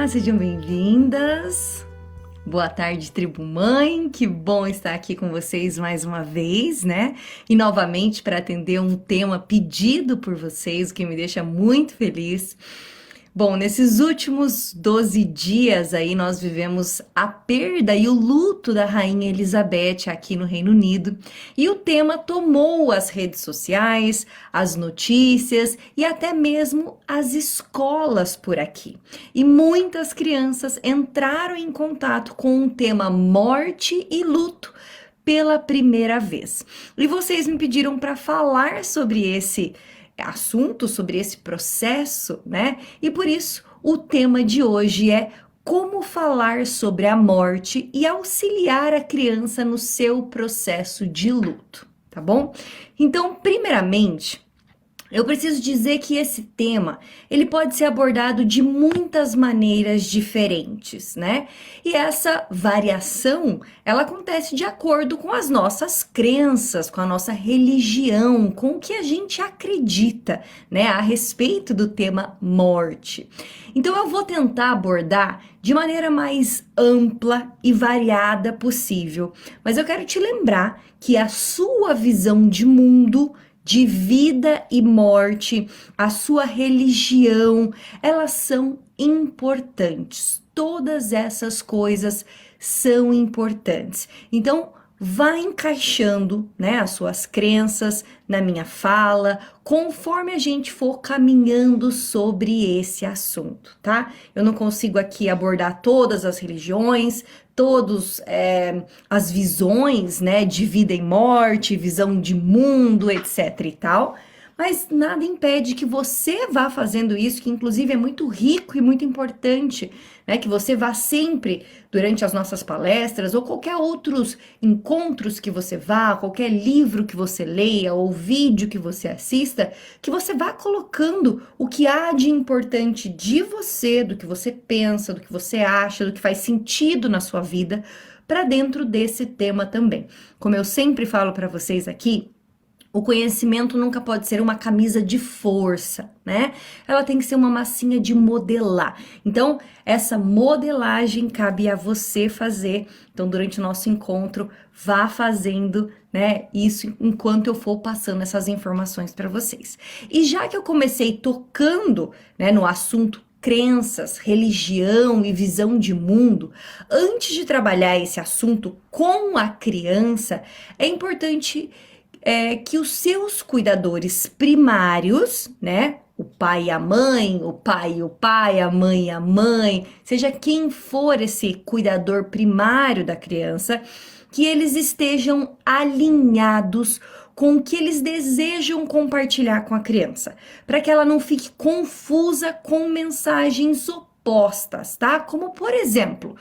Sejam bem-vindas. Boa tarde, tribo mãe. Que bom estar aqui com vocês mais uma vez, né? E novamente para atender um tema pedido por vocês, o que me deixa muito feliz. Bom, nesses últimos 12 dias aí nós vivemos a perda e o luto da Rainha Elizabeth aqui no Reino Unido, e o tema tomou as redes sociais, as notícias e até mesmo as escolas por aqui. E muitas crianças entraram em contato com o tema morte e luto pela primeira vez. E vocês me pediram para falar sobre esse assunto, sobre esse processo, né? E por isso o tema de hoje é como falar sobre a morte e auxiliar a criança no seu processo de luto, tá bom? Então, primeiramente, eu preciso dizer que esse tema, ele pode ser abordado de muitas maneiras diferentes, né? E essa variação, ela acontece de acordo com as nossas crenças, com a nossa religião, com o que a gente acredita, né, a respeito do tema morte. Então eu vou tentar abordar de maneira mais ampla e variada possível, mas eu quero te lembrar que a sua visão de mundo, de vida e morte, a sua religião, elas são importantes. Todas essas coisas são importantes. Então, vá encaixando, né, as suas crenças na minha fala, conforme a gente for caminhando sobre esse assunto, tá? Eu não consigo aqui abordar todas as religiões, todas as visões, né, de vida e morte, visão de mundo, etc e tal, mas nada impede que você vá fazendo isso, que inclusive é muito rico e muito importante, né, que você vá sempre, durante as nossas palestras, ou qualquer outros encontros que você vá, qualquer livro que você leia, ou vídeo que você assista, que você vá colocando o que há de importante de você, do que você pensa, do que você acha, do que faz sentido na sua vida, para dentro desse tema também. Como eu sempre falo para vocês aqui, o conhecimento nunca pode ser uma camisa de força, né? Ela tem que ser uma massinha de modelar. Então, essa modelagem cabe a você fazer. Então, durante o nosso encontro, vá fazendo, né, isso enquanto eu for passando essas informações para vocês. E já que eu comecei tocando, né, no assunto crenças, religião e visão de mundo, antes de trabalhar esse assunto com a criança, é importante que os seus cuidadores primários, né, o pai e a mãe, o pai e o pai, a mãe e a mãe, seja quem for esse cuidador primário da criança, que eles estejam alinhados com o que eles desejam compartilhar com a criança, para que ela não fique confusa com mensagens opostas, tá? Como, por exemplo,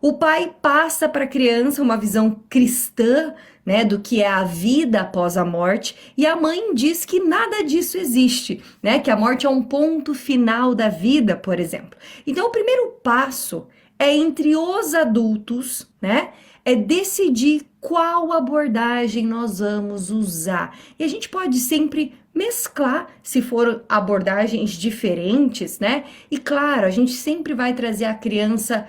o pai passa para a criança uma visão cristã, né, do que é a vida após a morte, e a mãe diz que nada disso existe, né, que a morte é um ponto final da vida, por exemplo. Então, o primeiro passo é entre os adultos, né, é decidir qual abordagem nós vamos usar. E a gente pode sempre mesclar, se for abordagens diferentes, né, e claro, a gente sempre vai trazer a criança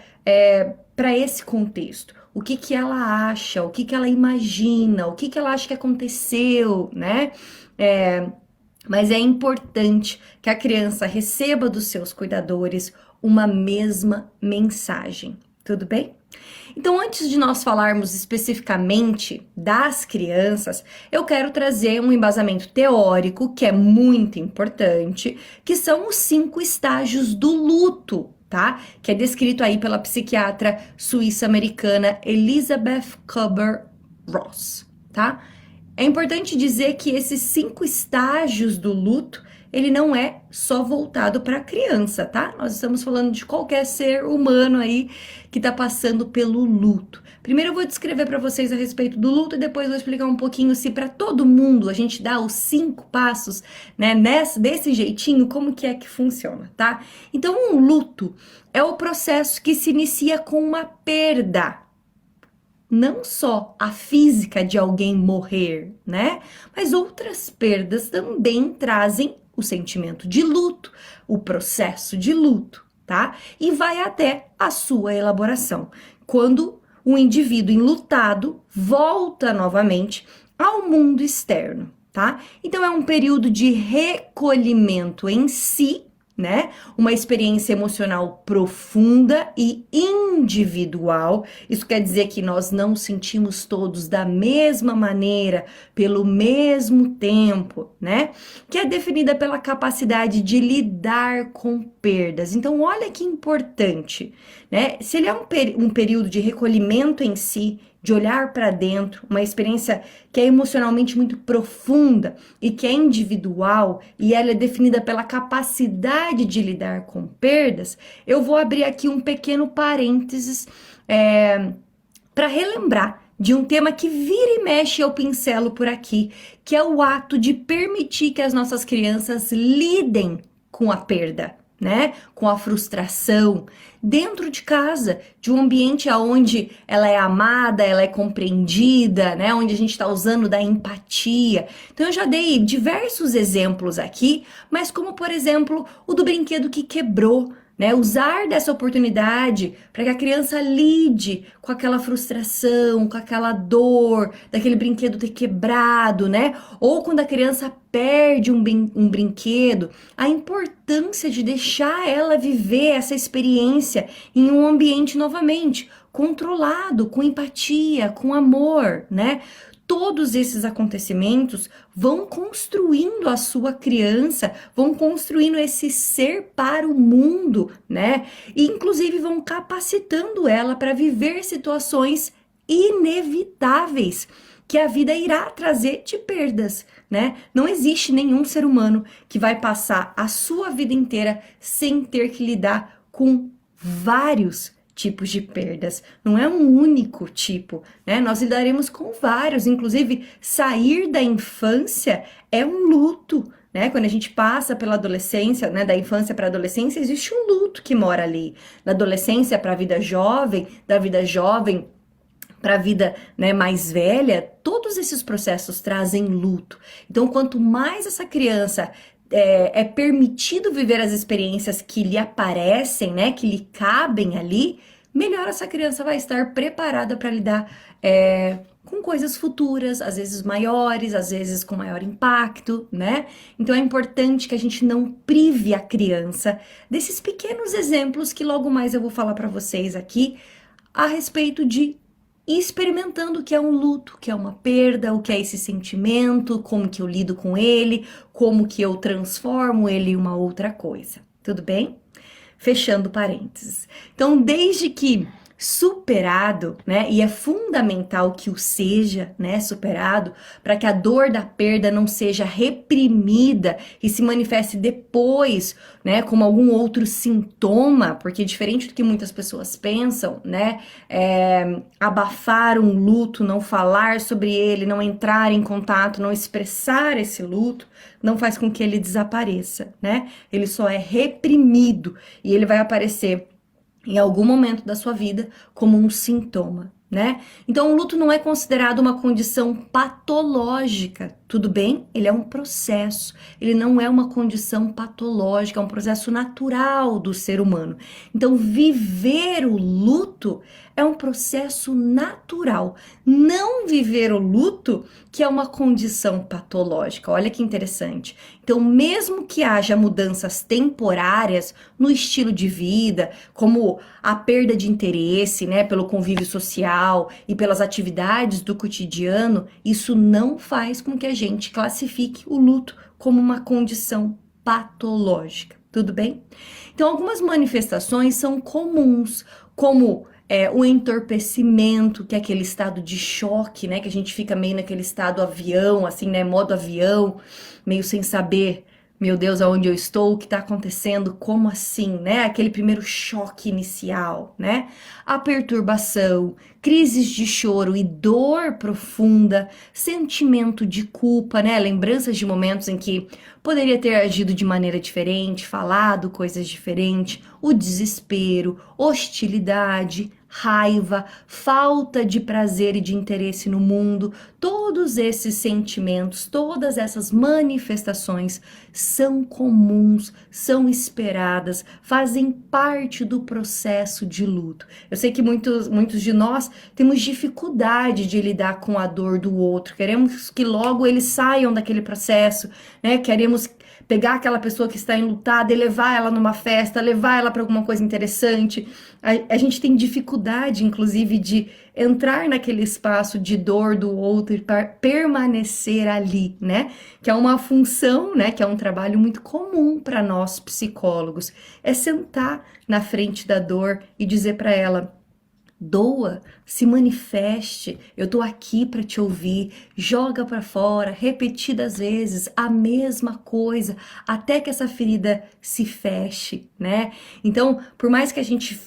para esse contexto. O que que ela acha, o que que ela imagina, o que que ela acha que aconteceu, né? Mas é importante que a criança receba dos seus cuidadores uma mesma mensagem, tudo bem? Então, antes de nós falarmos especificamente das crianças, eu quero trazer um embasamento teórico que é muito importante, que são os 5 estágios do luto, tá? Que é descrito aí pela psiquiatra suíça-americana Elizabeth Kubler-Ross, tá? É importante dizer que esses 5 estágios do luto, ele não é só voltado para a criança, tá? Nós estamos falando de qualquer ser humano aí que tá passando pelo luto. Primeiro eu vou descrever para vocês a respeito do luto e depois vou explicar um pouquinho se para todo mundo a gente dá os 5 passos, né, desse jeitinho, como que é que funciona, tá? Então, um luto é o processo que se inicia com uma perda. Não só a física de alguém morrer, né? Mas outras perdas também trazem o sentimento de luto, o processo de luto, tá? E vai até a sua elaboração, quando o indivíduo enlutado volta novamente ao mundo externo, tá? Então é um período de recolhimento em si, né? Uma experiência emocional profunda e individual. Isso quer dizer que nós não sentimos todos da mesma maneira, pelo mesmo tempo, né? Que é definida pela capacidade de lidar com perdas. Então, olha que importante, né? Se ele é um período de recolhimento em si, de olhar para dentro, uma experiência que é emocionalmente muito profunda e que é individual, e ela é definida pela capacidade de lidar com perdas, eu vou abrir aqui um pequeno parênteses para relembrar de um tema que vira e mexe eu pincelo por aqui, que é o ato de permitir que as nossas crianças lidem com a perda, né? Com a frustração, dentro de casa, de um ambiente onde ela é amada, ela é compreendida, né? Onde a gente está usando da empatia. Então eu já dei diversos exemplos aqui, mas como por exemplo o do brinquedo que quebrou, né? Usar dessa oportunidade para que a criança lide com aquela frustração, com aquela dor, daquele brinquedo ter quebrado, né? Ou quando a criança perde um brinquedo, a importância de deixar ela viver essa experiência em um ambiente novamente controlado, com empatia, com amor, né? Todos esses acontecimentos vão construindo a sua criança, vão construindo esse ser para o mundo, né? E inclusive vão capacitando ela para viver situações inevitáveis que a vida irá trazer de perdas, né? Não existe nenhum ser humano que vai passar a sua vida inteira sem ter que lidar com vários tipos de perdas, não é um único tipo, né? Nós lidaremos com vários, inclusive sair da infância é um luto, né? Quando a gente passa pela adolescência, né, da infância para a adolescência, existe um luto que mora ali. Da adolescência para a vida jovem, da vida jovem para a vida, né, mais velha, todos esses processos trazem luto. Então, quanto mais essa criança é permitido viver as experiências que lhe aparecem, né, que lhe cabem ali, melhor essa criança vai estar preparada para lidar com coisas futuras, às vezes maiores, às vezes com maior impacto, né? Então é importante que a gente não prive a criança desses pequenos exemplos que logo mais eu vou falar para vocês aqui a respeito de ir experimentando o que é um luto, o que é uma perda, o que é esse sentimento, como que eu lido com ele, como que eu transformo ele em uma outra coisa. Tudo bem? Fechando parênteses. Então, desde que superado, né, e é fundamental que o seja, né, superado, para que a dor da perda não seja reprimida e se manifeste depois, né, como algum outro sintoma, porque diferente do que muitas pessoas pensam, né, abafar um luto, não falar sobre ele, não entrar em contato, não expressar esse luto, não faz com que ele desapareça, né, ele só é reprimido e ele vai aparecer em algum momento da sua vida como um sintoma, né? Então, o luto não é considerado uma condição patológica, tudo bem? Ele é um processo, ele não é uma condição patológica, é um processo natural do ser humano. Então, viver o luto é um processo natural, não viver o luto que é uma condição patológica. Olha que interessante. Então, mesmo que haja mudanças temporárias no estilo de vida, como a perda de interesse, né, pelo convívio social e pelas atividades do cotidiano, isso não faz com que a gente classifique o luto como uma condição patológica. Tudo bem? Então, algumas manifestações são comuns, como o entorpecimento, que é aquele estado de choque, né? Que a gente fica meio naquele estado avião, assim, né? Modo avião, meio sem saber, meu Deus, aonde eu estou, o que está acontecendo, como assim, né? Aquele primeiro choque inicial, né? A perturbação, crises de choro e dor profunda, sentimento de culpa, né? Lembranças de momentos em que poderia ter agido de maneira diferente, falado coisas diferentes, o desespero, hostilidade, raiva, falta de prazer e de interesse no mundo, todos esses sentimentos, todas essas manifestações são comuns, são esperadas, fazem parte do processo de luto. Eu sei que muitos de nós temos dificuldade de lidar com a dor do outro, queremos que logo eles saiam daquele processo, né? Queremos pegar aquela pessoa que está enlutada e levar ela numa festa, levar ela para alguma coisa interessante. A gente tem dificuldade, inclusive, de entrar naquele espaço de dor do outro e permanecer ali, né? Que é uma função, né? Que é um trabalho muito comum para nós psicólogos. É sentar na frente da dor e dizer para ela: doa, se manifeste, eu tô aqui para te ouvir, joga para fora, repetidas vezes, a mesma coisa, até que essa ferida se feche, né? Então, por mais que a gente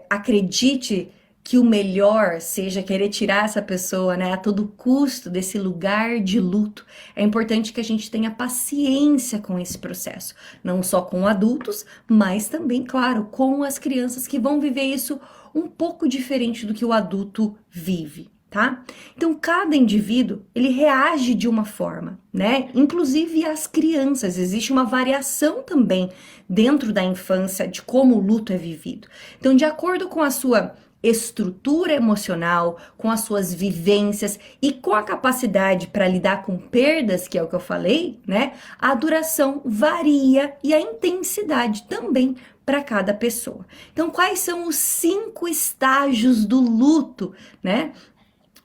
acredite que o melhor seja querer tirar essa pessoa, né, a todo custo desse lugar de luto, é importante que a gente tenha paciência com esse processo, não só com adultos, mas também, claro, com as crianças que vão viver isso um pouco diferente do que o adulto vive, tá? Então, cada indivíduo, ele reage de uma forma, né? Inclusive as crianças, existe uma variação também dentro da infância de como o luto é vivido. Então, de acordo com a sua estrutura emocional, com as suas vivências e com a capacidade para lidar com perdas, que é o que eu falei, né? A duração varia e a intensidade também para cada pessoa. Então, quais são os 5 estágios do luto, né?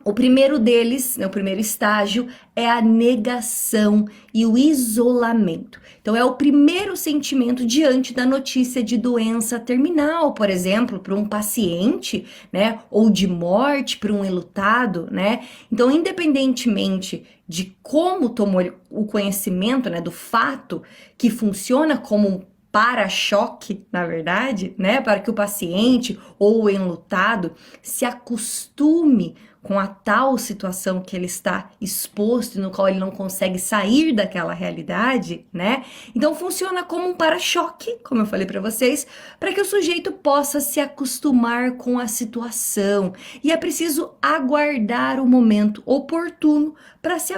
O primeiro deles, né, o primeiro estágio, é a negação e o isolamento. Então, é o primeiro sentimento diante da notícia de doença terminal, por exemplo, para um paciente, né, ou de morte para um enlutado, né? Então, independentemente de como tomou o conhecimento, né, do fato que funciona como um para-choque, na verdade, né, para que o paciente ou o enlutado se acostume com a tal situação que ele está exposto e no qual ele não consegue sair daquela realidade, né? Então funciona como um para-choque, como eu falei para vocês, para que o sujeito possa se acostumar com a situação. E é preciso aguardar o momento oportuno para se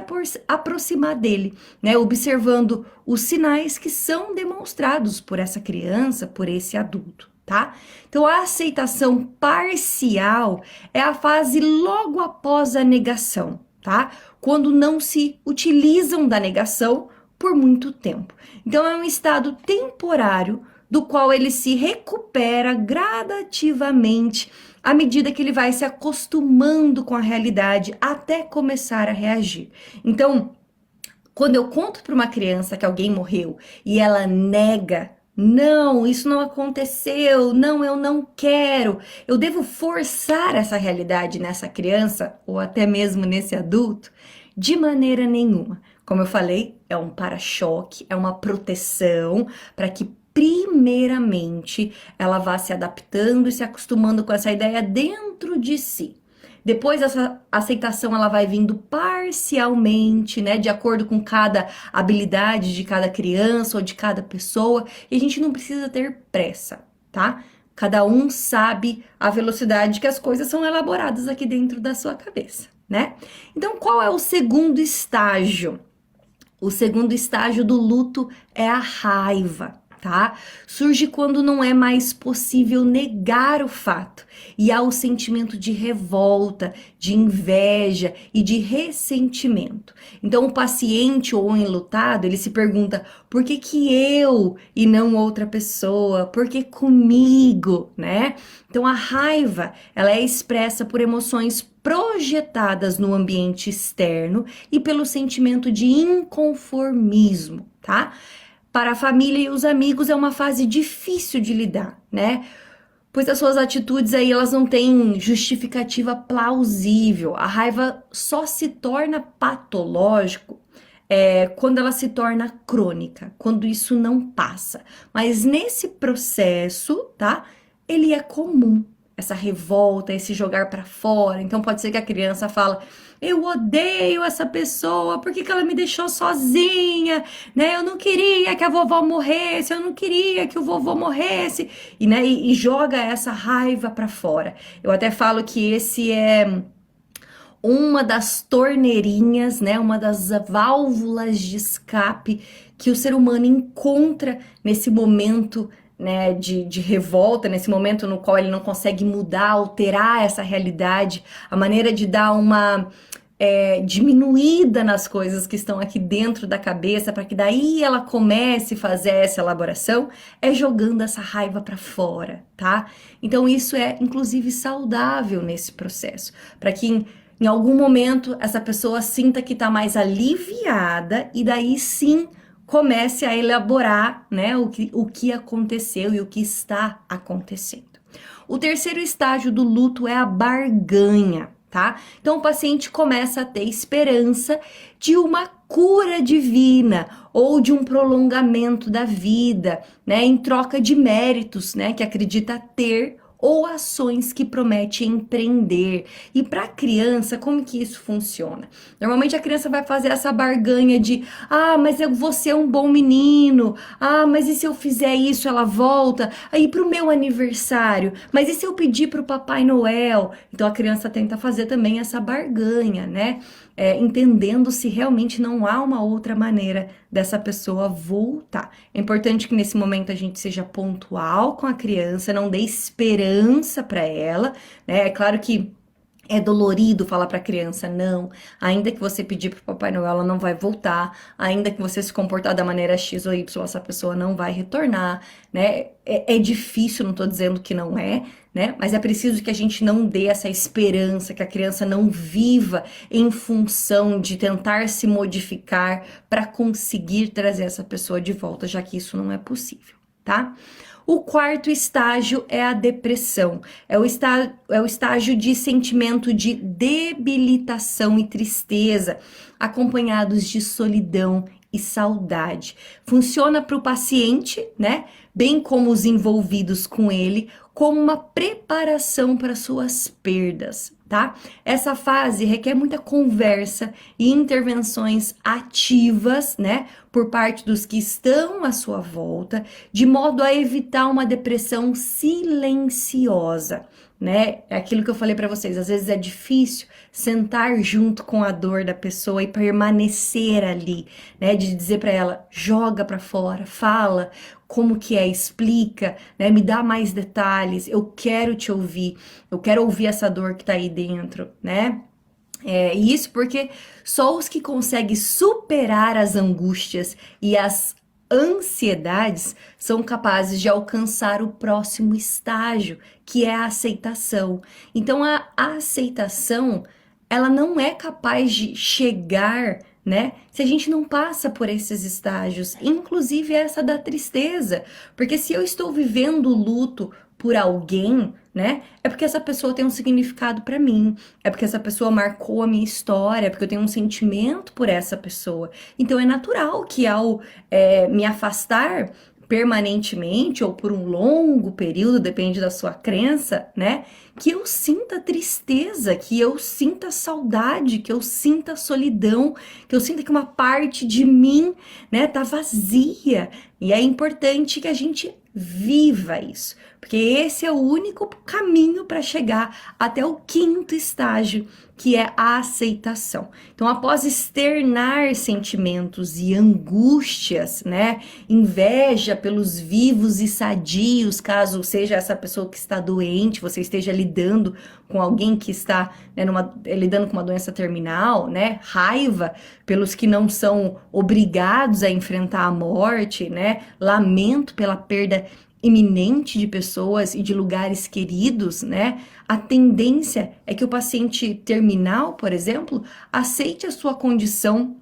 aproximar dele, né? Observando os sinais que são demonstrados por essa criança, por esse adulto. Tá? Então, a aceitação parcial é a fase logo após a negação, tá? Quando não se utilizam da negação por muito tempo. Então, é um estado temporário do qual ele se recupera gradativamente à medida que ele vai se acostumando com a realidade até começar a reagir. Então, quando eu conto para uma criança que alguém morreu e ela nega: não, isso não aconteceu, não, eu não quero. Eu devo forçar essa realidade nessa criança ou até mesmo nesse adulto? De maneira nenhuma. Como eu falei, é um para-choque, é uma proteção para que primeiramente ela vá se adaptando e se acostumando com essa ideia dentro de si. Depois essa aceitação ela vai vindo parcialmente, né, de acordo com cada habilidade de cada criança ou de cada pessoa, e a gente não precisa ter pressa, tá? Cada um sabe a velocidade que as coisas são elaboradas aqui dentro da sua cabeça, né? Então, qual é o segundo estágio? O segundo estágio do luto é a raiva. Tá? Surge quando não é mais possível negar o fato e há o sentimento de revolta, de inveja e de ressentimento. Então o paciente ou o enlutado, ele se pergunta: por que que eu e não outra pessoa? Por que comigo, né? Então a raiva, ela é expressa por emoções projetadas no ambiente externo e pelo sentimento de inconformismo, tá? Para a família e os amigos é uma fase difícil de lidar, né? Pois as suas atitudes aí, elas não têm justificativa plausível. A raiva só se torna patológico quando ela se torna crônica, quando isso não passa. Mas nesse processo, tá? Ele é comum. essa revolta, esse jogar para fora. Então pode ser que a criança fala: eu odeio essa pessoa, por que que ela me deixou sozinha, né? Eu não queria que a vovó morresse, eu não queria que o vovô morresse, e, né, e joga essa raiva para fora. Eu até falo que esse é uma das torneirinhas, né, uma das válvulas de escape que o ser humano encontra nesse momento, né, de revolta, nesse momento no qual ele não consegue mudar, alterar essa realidade, a maneira de dar uma diminuída nas coisas que estão aqui dentro da cabeça, para que daí ela comece a fazer essa elaboração, é jogando essa raiva para fora, tá? Então isso é inclusive saudável nesse processo, para que em algum momento essa pessoa sinta que está mais aliviada e daí sim comece a elaborar, né, o que aconteceu e o que está acontecendo. O terceiro estágio do luto é a barganha, tá? Então o paciente começa a ter esperança de uma cura divina ou de um prolongamento da vida, né, em troca de méritos, né, que acredita ter ou ações que promete empreender. E para a criança, como que isso funciona? Normalmente a criança vai fazer essa barganha de: ah, mas eu vou ser um bom menino, ah, mas e se eu fizer isso, ela volta, aí pro meu aniversário, mas e se eu pedir pro Papai Noel? Então a criança tenta fazer também essa barganha, né? Entendendo se realmente não há uma outra maneira dessa pessoa voltar. É importante que nesse momento a gente seja pontual com a criança, não dê esperança para ela, né? É claro que é dolorido falar para a criança: não, ainda que você pedir para o Papai Noel, ela não vai voltar, ainda que você se comportar da maneira X ou Y, essa pessoa não vai retornar, né? É difícil, não estou dizendo que não é, né? Mas é preciso que a gente não dê essa esperança, que a criança não viva em função de tentar se modificar para conseguir trazer essa pessoa de volta, já que isso não é possível, tá? O quarto estágio é a depressão, é o estágio de sentimento de debilitação e tristeza, acompanhados de solidão e saudade. Funciona para o paciente, né, bem como os envolvidos com ele, como uma preparação para suas perdas, tá? Essa fase requer muita conversa e intervenções ativas, né, por parte dos que estão à sua volta, de modo a evitar uma depressão silenciosa, né? É aquilo que eu falei para vocês, às vezes é difícil sentar junto com a dor da pessoa e permanecer ali, né? De dizer para ela: joga para fora, fala como que é, explica, né? Me dá mais detalhes, eu quero te ouvir, eu quero ouvir essa dor que tá aí dentro, né? Isso porque só os que conseguem superar as angústias e as ansiedades são capazes de alcançar o próximo estágio, que é a aceitação. Então a aceitação, ela não é capaz de chegar, né, se a gente não passa por esses estágios, inclusive essa da tristeza, porque se eu estou vivendo o luto por alguém, né, é porque essa pessoa tem um significado para mim, é porque essa pessoa marcou a minha história, é porque eu tenho um sentimento por essa pessoa. Então é natural que ao me afastar permanentemente ou por um longo período, depende da sua crença, né, que eu sinta tristeza, que eu sinta saudade, que eu sinta solidão, que eu sinta que uma parte de mim, né, tá vazia. E é importante que a gente viva isso, porque esse é o único caminho para chegar até o quinto estágio, que é a aceitação. Então, após externar sentimentos e angústias, né, inveja pelos vivos e sadios, caso seja essa pessoa que está doente, você esteja lidando com alguém que está, né, lidando com uma doença terminal, né, raiva pelos que não são obrigados a enfrentar a morte, né, lamento pela perda iminente de pessoas e de lugares queridos, né? A tendência é que o paciente terminal, por exemplo, aceite a sua condição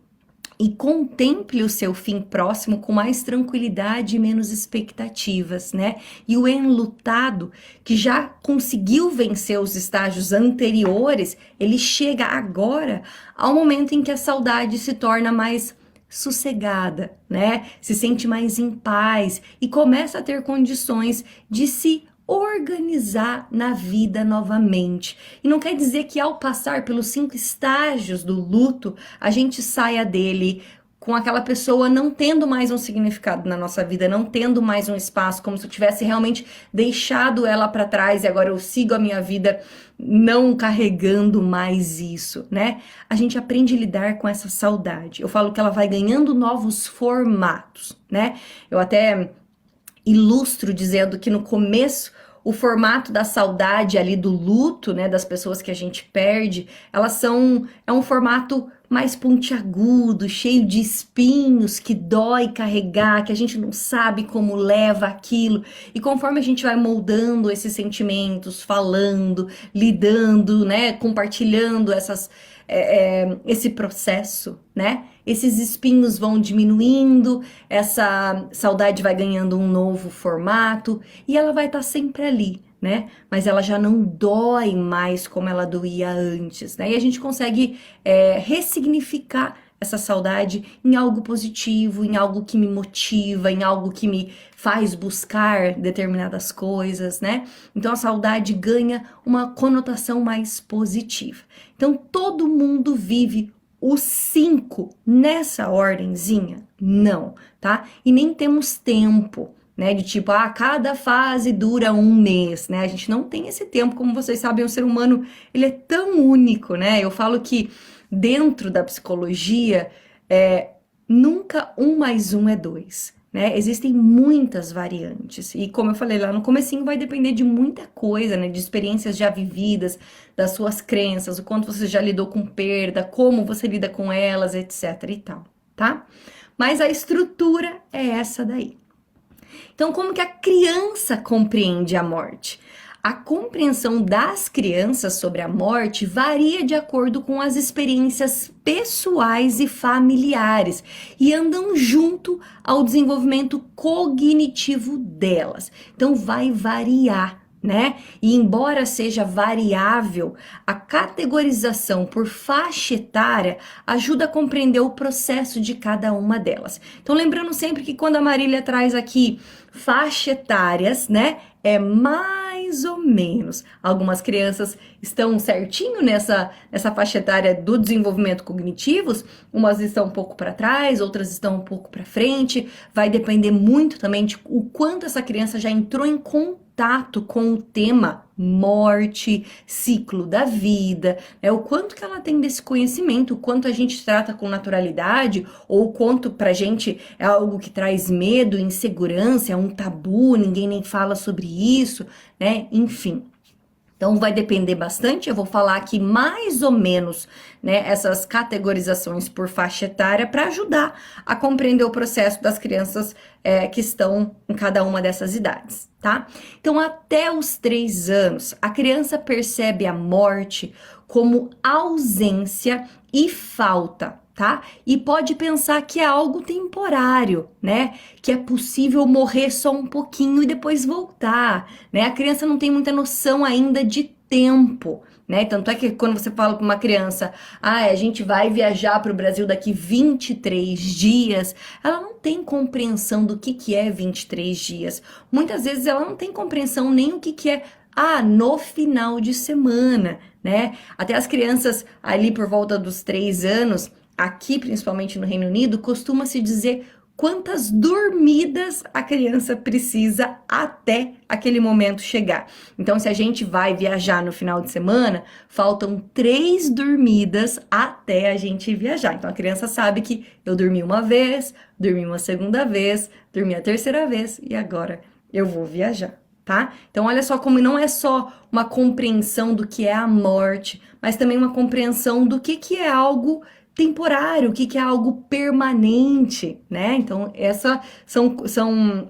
e contemple o seu fim próximo com mais tranquilidade e menos expectativas, né? E o enlutado, que já conseguiu vencer os estágios anteriores, ele chega agora ao momento em que a saudade se torna mais sossegada, né? Se sente mais em paz e começa a ter condições de se organizar na vida novamente. E não quer dizer que ao passar pelos 5 estágios do luto, a gente saia dele com aquela pessoa não tendo mais um significado na nossa vida, não tendo mais um espaço, como se eu tivesse realmente deixado ela para trás e agora eu sigo a minha vida não carregando mais isso, né? A gente aprende a lidar com essa saudade. Eu falo que ela vai ganhando novos formatos, né? Eu até ilustro dizendo que no começo o formato da saudade ali do luto, né, das pessoas que a gente perde, é um formato mais pontiagudo, cheio de espinhos, que dói carregar, que a gente não sabe como leva aquilo. E conforme a gente vai moldando esses sentimentos, falando, lidando, né, compartilhando esse processo, né? Esses espinhos vão diminuindo, essa saudade vai ganhando um novo formato e ela vai estar sempre ali, né? Mas ela já não dói mais como ela doía antes, né? E a gente consegue ressignificar essa saudade em algo positivo, em algo que me motiva, em algo que me faz buscar determinadas coisas, né? Então a saudade ganha uma conotação mais positiva. Então todo mundo vive os 5 nessa ordenzinha? Não, tá? E nem temos tempo, né? De tipo, cada fase dura 1 mês, né? A gente não tem esse tempo, como vocês sabem, o ser humano, ele é tão único, né? Eu falo que dentro da psicologia, nunca 1 mais 1 é 2. Né? Existem muitas variantes e como eu falei lá no comecinho, vai depender de muita coisa, né? De experiências já vividas, das suas crenças, o quanto você já lidou com perda, como você lida com elas, etc e tal, tá? Mas a estrutura é essa daí. Então, como que a criança compreende a morte? A compreensão das crianças sobre a morte varia de acordo com as experiências pessoais e familiares e andam junto ao desenvolvimento cognitivo delas. Então vai variar, né? E embora seja variável, a categorização por faixa etária ajuda a compreender o processo de cada uma delas. Então lembrando sempre que quando a Marília traz aqui faixa etárias, né? É mais ou menos. Algumas crianças estão certinho nessa faixa etária do desenvolvimento cognitivos, umas estão um pouco para trás, outras estão um pouco para frente. Vai depender muito também de o quanto essa criança já entrou em contato com o tema morte, ciclo da vida, o quanto que ela tem desse conhecimento, o quanto a gente trata com naturalidade, ou o quanto pra gente é algo que traz medo, insegurança, é um tabu, ninguém nem fala sobre isso, né? Enfim. Então vai depender bastante, eu vou falar aqui mais ou menos, né, essas categorizações por faixa etária para ajudar a compreender o processo das crianças que estão em cada uma dessas idades, tá? Então até os 3 anos, a criança percebe a morte como ausência e falta, tá? E pode pensar que é algo temporário, né? Que é possível morrer só um pouquinho e depois voltar, né? A criança não tem muita noção ainda de tempo, né? Tanto é que quando você fala para uma criança, a gente vai viajar para o Brasil daqui 23 dias, ela não tem compreensão do que é 23 dias. Muitas vezes ela não tem compreensão nem o que é no final de semana, né? Até as crianças ali por volta dos 3 anos, aqui principalmente no Reino Unido, costuma-se dizer quantas dormidas a criança precisa até aquele momento chegar. Então, se a gente vai viajar no final de semana, faltam 3 dormidas até a gente viajar. Então, a criança sabe que eu dormi uma vez, dormi uma segunda vez, dormi a terceira vez e agora eu vou viajar. Tá? Então olha só como não é só uma compreensão do que é a morte, mas também uma compreensão do que é algo temporário, o que é algo permanente, né? Então essas são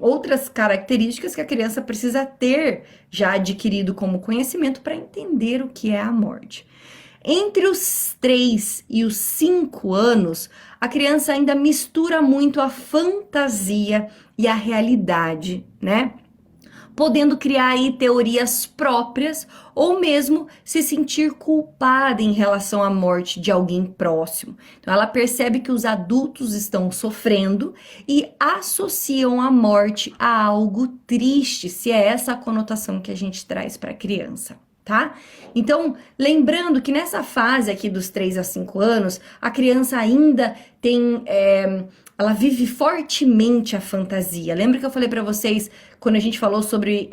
outras características que a criança precisa ter já adquirido como conhecimento para entender o que é a morte. Entre os 3 e os 5 anos, a criança ainda mistura muito a fantasia e a realidade, né? podendo criar aí teorias próprias ou mesmo se sentir culpada em relação à morte de alguém próximo. Então ela percebe que os adultos estão sofrendo e associam a morte a algo triste, se é essa a conotação que a gente traz para a criança. Tá? Então, lembrando que nessa fase aqui dos 3 a 5 anos, a criança ainda tem, ela vive fortemente a fantasia. Lembra que eu falei para vocês, quando a gente falou sobre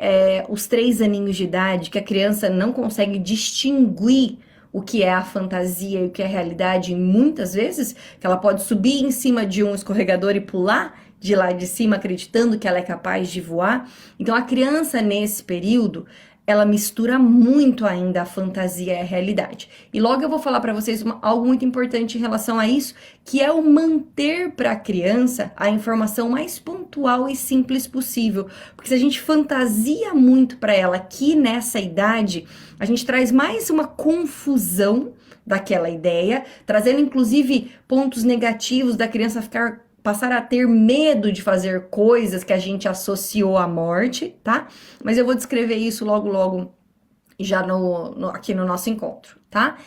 os 3 aninhos de idade, que a criança não consegue distinguir o que é a fantasia e o que é a realidade, e muitas vezes, que ela pode subir em cima de um escorregador e pular de lá de cima, acreditando que ela é capaz de voar. Então, a criança, nesse período, ela mistura muito ainda a fantasia e a realidade. E logo eu vou falar para vocês algo muito importante em relação a isso, que é o manter para a criança a informação mais pontual e simples possível. Porque se a gente fantasia muito para ela aqui nessa idade, a gente traz mais uma confusão daquela ideia, trazendo inclusive pontos negativos da criança passar a ter medo de fazer coisas que a gente associou à morte, tá? Mas eu vou descrever isso logo já aqui no nosso encontro, tá?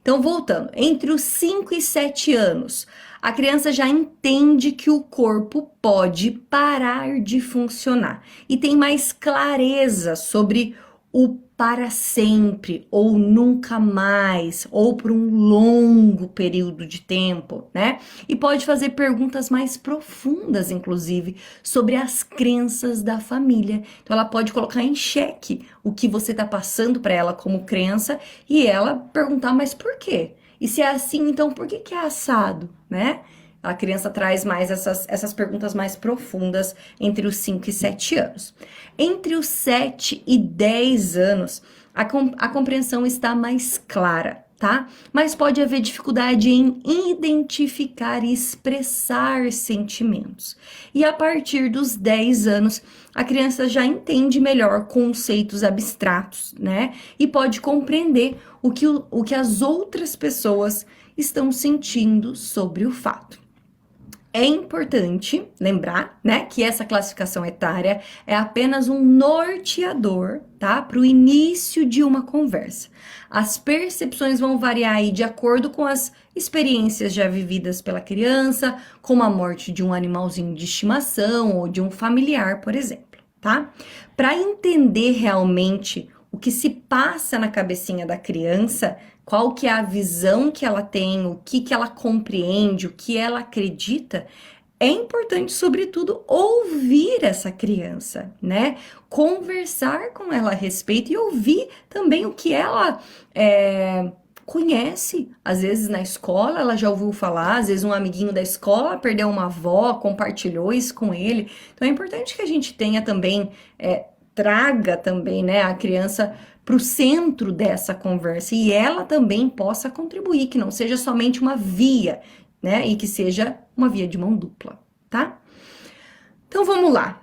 Então, voltando, entre os 5 e 7 anos, a criança já entende que o corpo pode parar de funcionar e tem mais clareza sobre o para sempre, ou nunca mais, ou por um longo período de tempo, né? E pode fazer perguntas mais profundas, inclusive, sobre as crenças da família. Então, ela pode colocar em xeque o que você está passando para ela como crença e ela perguntar, mas por quê? E se é assim, então por que é assado, né? A criança traz mais essas perguntas mais profundas entre os 5 e 7 anos. Entre os 7 e 10 anos, a compreensão está mais clara, tá? Mas pode haver dificuldade em identificar e expressar sentimentos. E a partir dos 10 anos, a criança já entende melhor conceitos abstratos, né? E pode compreender o que as outras pessoas estão sentindo sobre o fato. É importante lembrar, né, que essa classificação etária é apenas um norteador, tá, para o início de uma conversa. As percepções vão variar aí de acordo com as experiências já vividas pela criança, como a morte de um animalzinho de estimação ou de um familiar, por exemplo, tá? Para entender realmente o que se passa na cabecinha da criança, qual que é a visão que ela tem, o que ela compreende, o que ela acredita, é importante, sobretudo, ouvir essa criança, né? Conversar com ela a respeito e ouvir também o que ela conhece. Às vezes na escola ela já ouviu falar, às vezes um amiguinho da escola perdeu uma avó, compartilhou isso com ele. Então é importante que a gente tenha também, traga também, né, a criança para o centro dessa conversa e ela também possa contribuir, que não seja somente uma via, né, e que seja uma via de mão dupla, tá? Então vamos lá.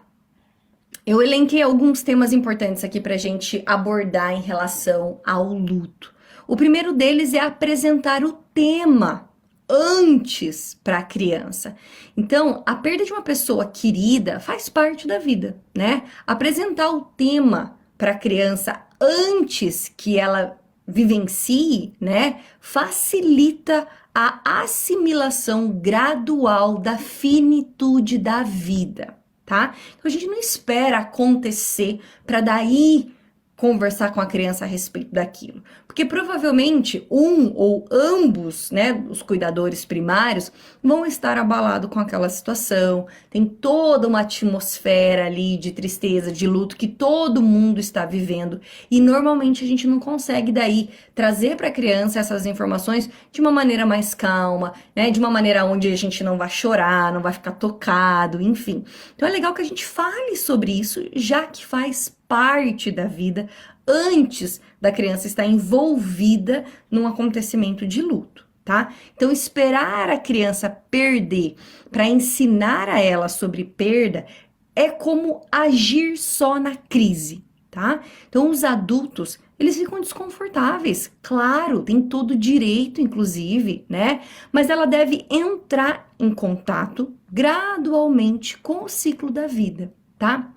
Eu elenquei alguns temas importantes aqui para a gente abordar em relação ao luto. O primeiro deles é apresentar o tema antes para a criança. Então, a perda de uma pessoa querida faz parte da vida, né? Apresentar o tema para a criança antes que ela vivencie, né, facilita a assimilação gradual da finitude da vida, tá? Então a gente não espera acontecer para daí conversar com a criança a respeito daquilo, porque provavelmente um ou ambos, né, os cuidadores primários vão estar abalados com aquela situação, tem toda uma atmosfera ali de tristeza, de luto que todo mundo está vivendo e normalmente a gente não consegue daí trazer para a criança essas informações de uma maneira mais calma, né, de uma maneira onde a gente não vai chorar, não vai ficar tocado, enfim. Então é legal que a gente fale sobre isso, já que faz parte da vida antes da criança estar envolvida num acontecimento de luto, tá? Então, esperar a criança perder para ensinar a ela sobre perda é como agir só na crise, tá? Então, os adultos, eles ficam desconfortáveis, claro, tem todo o direito, inclusive, né? Mas ela deve entrar em contato gradualmente com o ciclo da vida, tá?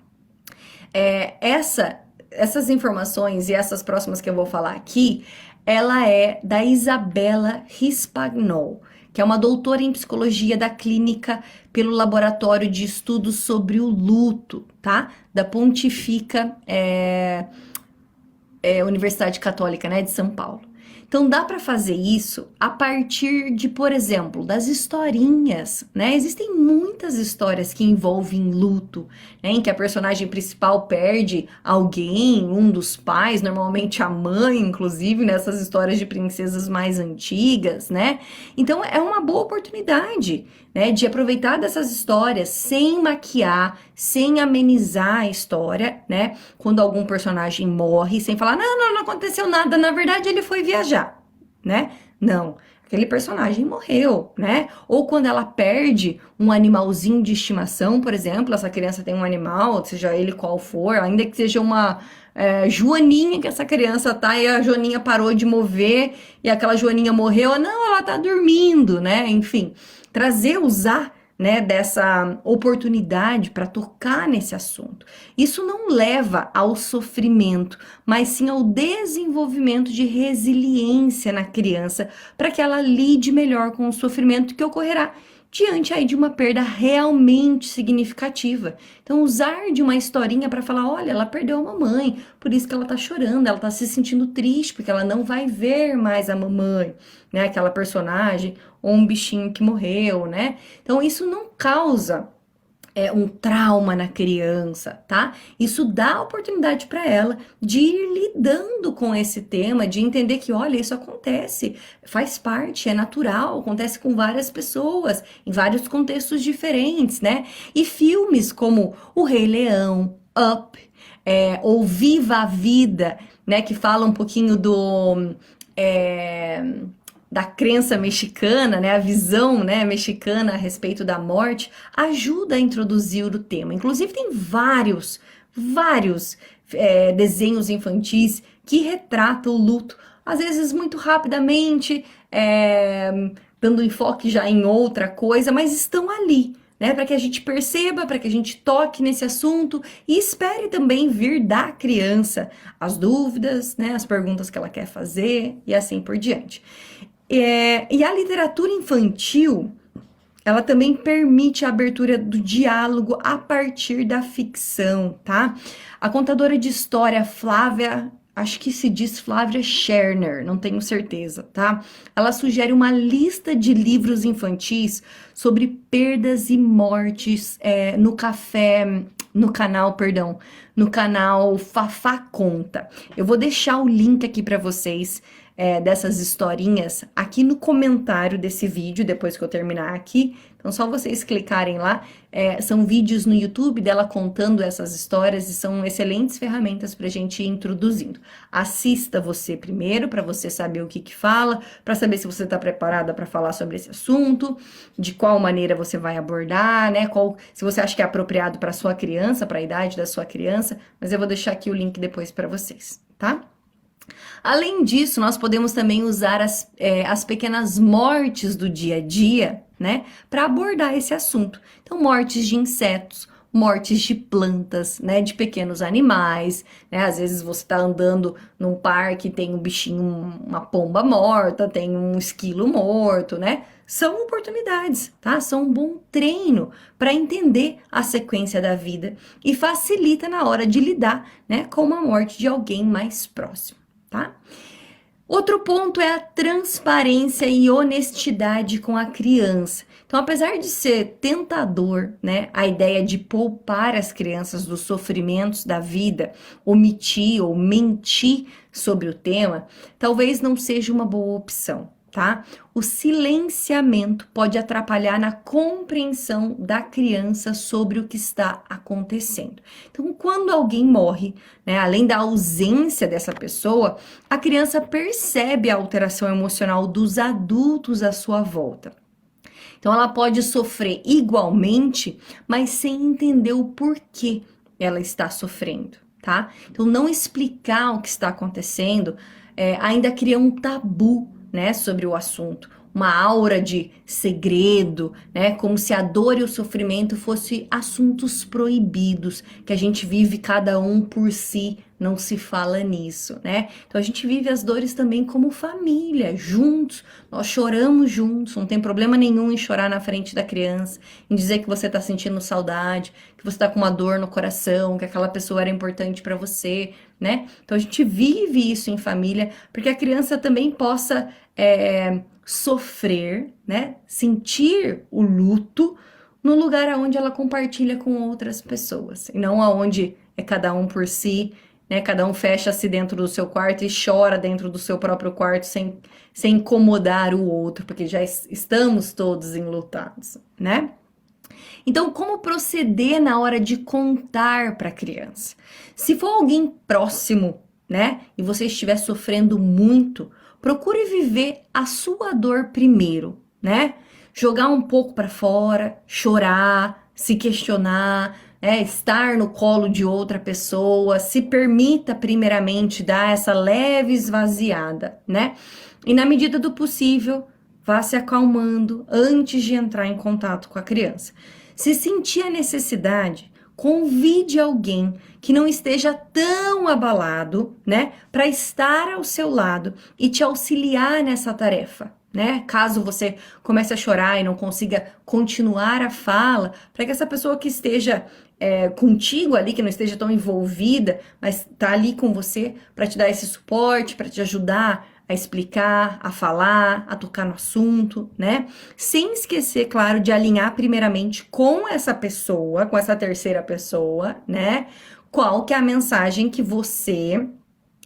Essas informações e essas próximas que eu vou falar aqui, ela é da Isabela Rispagnol, que é uma doutora em psicologia da clínica pelo Laboratório de Estudos sobre o Luto, tá? Da Pontifica Universidade Católica, né, de São Paulo. Então dá para fazer isso a partir de, por exemplo, das historinhas, né? Existem muitas histórias que envolvem luto, né? Em que a personagem principal perde alguém, um dos pais, normalmente a mãe, inclusive, nessas histórias de princesas mais antigas, né? Então é uma boa oportunidade, né, de aproveitar dessas histórias sem maquiar, sem amenizar a história, né? Quando algum personagem morre, sem falar, não aconteceu nada, na verdade ele foi viajar, né? Não, aquele personagem morreu, né? Ou quando ela perde um animalzinho de estimação, por exemplo, essa criança tem um animal, seja ele qual for, ainda que seja uma joaninha que essa criança tá e a joaninha parou de mover e aquela joaninha morreu, não, ela tá dormindo, né? Enfim, usar, né, dessa oportunidade para tocar nesse assunto. Isso não leva ao sofrimento, mas sim ao desenvolvimento de resiliência na criança, para que ela lide melhor com o sofrimento que ocorrerá diante aí de uma perda realmente significativa. Então, usar de uma historinha para falar, olha, ela perdeu a mamãe, por isso que ela tá chorando, ela tá se sentindo triste, porque ela não vai ver mais a mamãe, né, aquela personagem, ou um bichinho que morreu, né? Então, isso não causa um trauma na criança, tá? Isso dá oportunidade para ela de ir lidando com esse tema, de entender que, olha, isso acontece, faz parte, é natural, acontece com várias pessoas, em vários contextos diferentes, né? E filmes como O Rei Leão, Up, ou Viva a Vida, né? Que fala um pouquinho da crença mexicana, né, a visão, né, mexicana a respeito da morte, ajuda a introduzir o tema. Inclusive tem vários desenhos infantis que retratam o luto, às vezes muito rapidamente, dando enfoque já em outra coisa, mas estão ali, né, para que a gente perceba, para que a gente toque nesse assunto e espere também vir da criança as dúvidas, né, as perguntas que ela quer fazer e assim por diante. E a literatura infantil, ela também permite a abertura do diálogo a partir da ficção, tá? A contadora de história Flávia, acho que se diz Flávia Scherner, não tenho certeza, tá? Ela sugere uma lista de livros infantis sobre perdas e mortes no canal Fafá Conta. Eu vou deixar o link aqui para vocês dessas historinhas aqui no comentário desse vídeo, depois que eu terminar aqui. Então, só vocês clicarem lá. São vídeos no YouTube dela contando essas histórias e são excelentes ferramentas para a gente ir introduzindo. Assista você primeiro, para você saber o que fala, para saber se você está preparada para falar sobre esse assunto, de qual maneira você vai abordar, né? Se você acha que é apropriado para sua criança, para a idade da sua criança, mas eu vou deixar aqui o link depois para vocês, tá? Além disso, nós podemos também usar as pequenas mortes do dia a dia, né, para abordar esse assunto. Então, mortes de insetos, mortes de plantas, né, de pequenos animais, né, às vezes você está andando num parque, tem um bichinho, uma pomba morta, tem um esquilo morto, né, são oportunidades, tá? São um bom treino para entender a sequência da vida e facilita na hora de lidar, né, com a morte de alguém mais próximo, tá? Outro ponto é a transparência e honestidade com a criança. Então, apesar de ser tentador, né, a ideia de poupar as crianças dos sofrimentos da vida, omitir ou mentir sobre o tema, talvez não seja uma boa opção, tá? O silenciamento pode atrapalhar na compreensão da criança sobre o que está acontecendo. Então, quando alguém morre, né, além da ausência dessa pessoa, a criança percebe a alteração emocional dos adultos à sua volta. Então, ela pode sofrer igualmente, mas sem entender o porquê ela está sofrendo, tá? Então, não explicar o que está acontecendo ainda cria um tabu, né, sobre o assunto. uma aura de segredo, né? Como se a dor e o sofrimento fossem assuntos proibidos, que a gente vive cada um por si, não se fala nisso, né? Então a gente vive as dores também como família, juntos, nós choramos juntos, não tem problema nenhum em chorar na frente da criança, em dizer que você tá sentindo saudade, que você tá com uma dor no coração, que aquela pessoa era importante para você, né? Então a gente vive isso em família, porque a criança também possa sofrer, né? Sentir o luto no lugar onde ela compartilha com outras pessoas, e não aonde é cada um por si, né? Cada um fecha-se dentro do seu quarto e chora dentro do seu próprio quarto sem incomodar o outro, porque já estamos todos enlutados, né? Então, como proceder na hora de contar para a criança? Se for alguém próximo, né, e você estiver sofrendo muito, procure viver a sua dor primeiro, né? Jogar um pouco para fora, chorar, se questionar, estar no colo de outra pessoa, se permita primeiramente dar essa leve esvaziada, né? E na medida do possível, vá se acalmando antes de entrar em contato com a criança. Se sentir a necessidade, convide alguém que não esteja tão abalado, né, para estar ao seu lado e te auxiliar nessa tarefa, né? Caso você comece a chorar e não consiga continuar a fala, para que essa pessoa que esteja contigo ali, que não esteja tão envolvida, mas está ali com você para te dar esse suporte, para te ajudar a explicar, a falar, a tocar no assunto, né? Sem esquecer, claro, de alinhar primeiramente com essa pessoa, com essa terceira pessoa, né? Qual que é a mensagem que você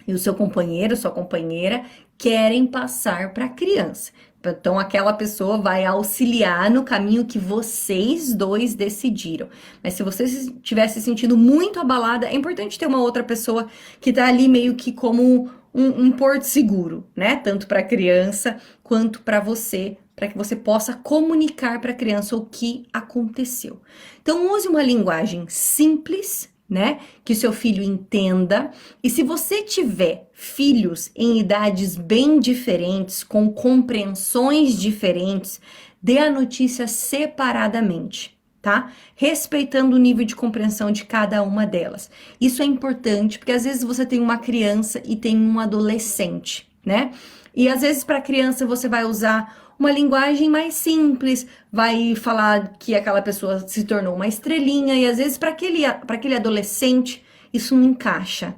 e o seu companheiro, sua companheira, querem passar para a criança. Então, aquela pessoa vai auxiliar no caminho que vocês dois decidiram. Mas se você estiver se sentindo muito abalada, é importante ter uma outra pessoa que tá ali meio que como um porto seguro, né? Tanto para a criança quanto para você, para que você possa comunicar para a criança o que aconteceu. Então, use uma linguagem simples, né? Que o seu filho entenda. E se você tiver filhos em idades bem diferentes, com compreensões diferentes, dê a notícia separadamente, tá? Respeitando o nível de compreensão de cada uma delas. Isso é importante, porque às vezes você tem uma criança e tem um adolescente, né? E às vezes para a criança você vai usar uma linguagem mais simples, vai falar que aquela pessoa se tornou uma estrelinha, e às vezes para aquele adolescente isso não encaixa,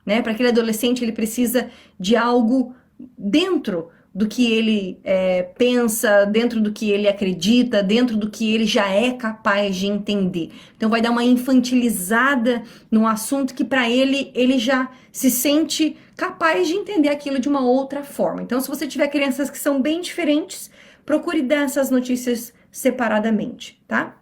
né? Para aquele adolescente ele precisa de algo dentro do que ele pensa, dentro do que ele acredita, dentro do que ele já é capaz de entender. Então vai dar uma infantilizada num assunto que para ele já se sente capaz de entender aquilo de uma outra forma. Então, se você tiver crianças que são bem diferentes, procure dar essas notícias separadamente, tá?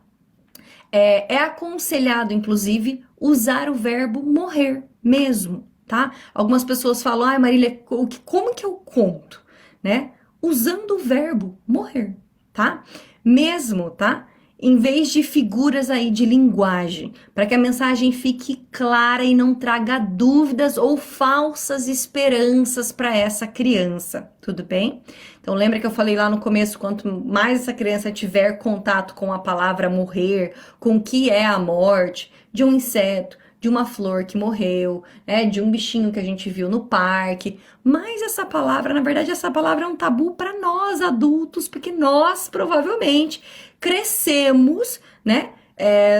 É aconselhado, inclusive, usar o verbo morrer mesmo, tá? Algumas pessoas falam, ai Marília, como que eu conto? Né? Usando o verbo morrer, tá? Mesmo, tá? Em vez de figuras aí de linguagem, para que a mensagem fique clara e não traga dúvidas ou falsas esperanças para essa criança, tudo bem? Então lembra que eu falei lá no começo, quanto mais essa criança tiver contato com a palavra morrer, com o que é a morte, de um inseto, de uma flor que morreu, né, de um bichinho que a gente viu no parque. Mas essa palavra, na verdade, essa palavra é um tabu para nós adultos, porque nós provavelmente crescemos, né,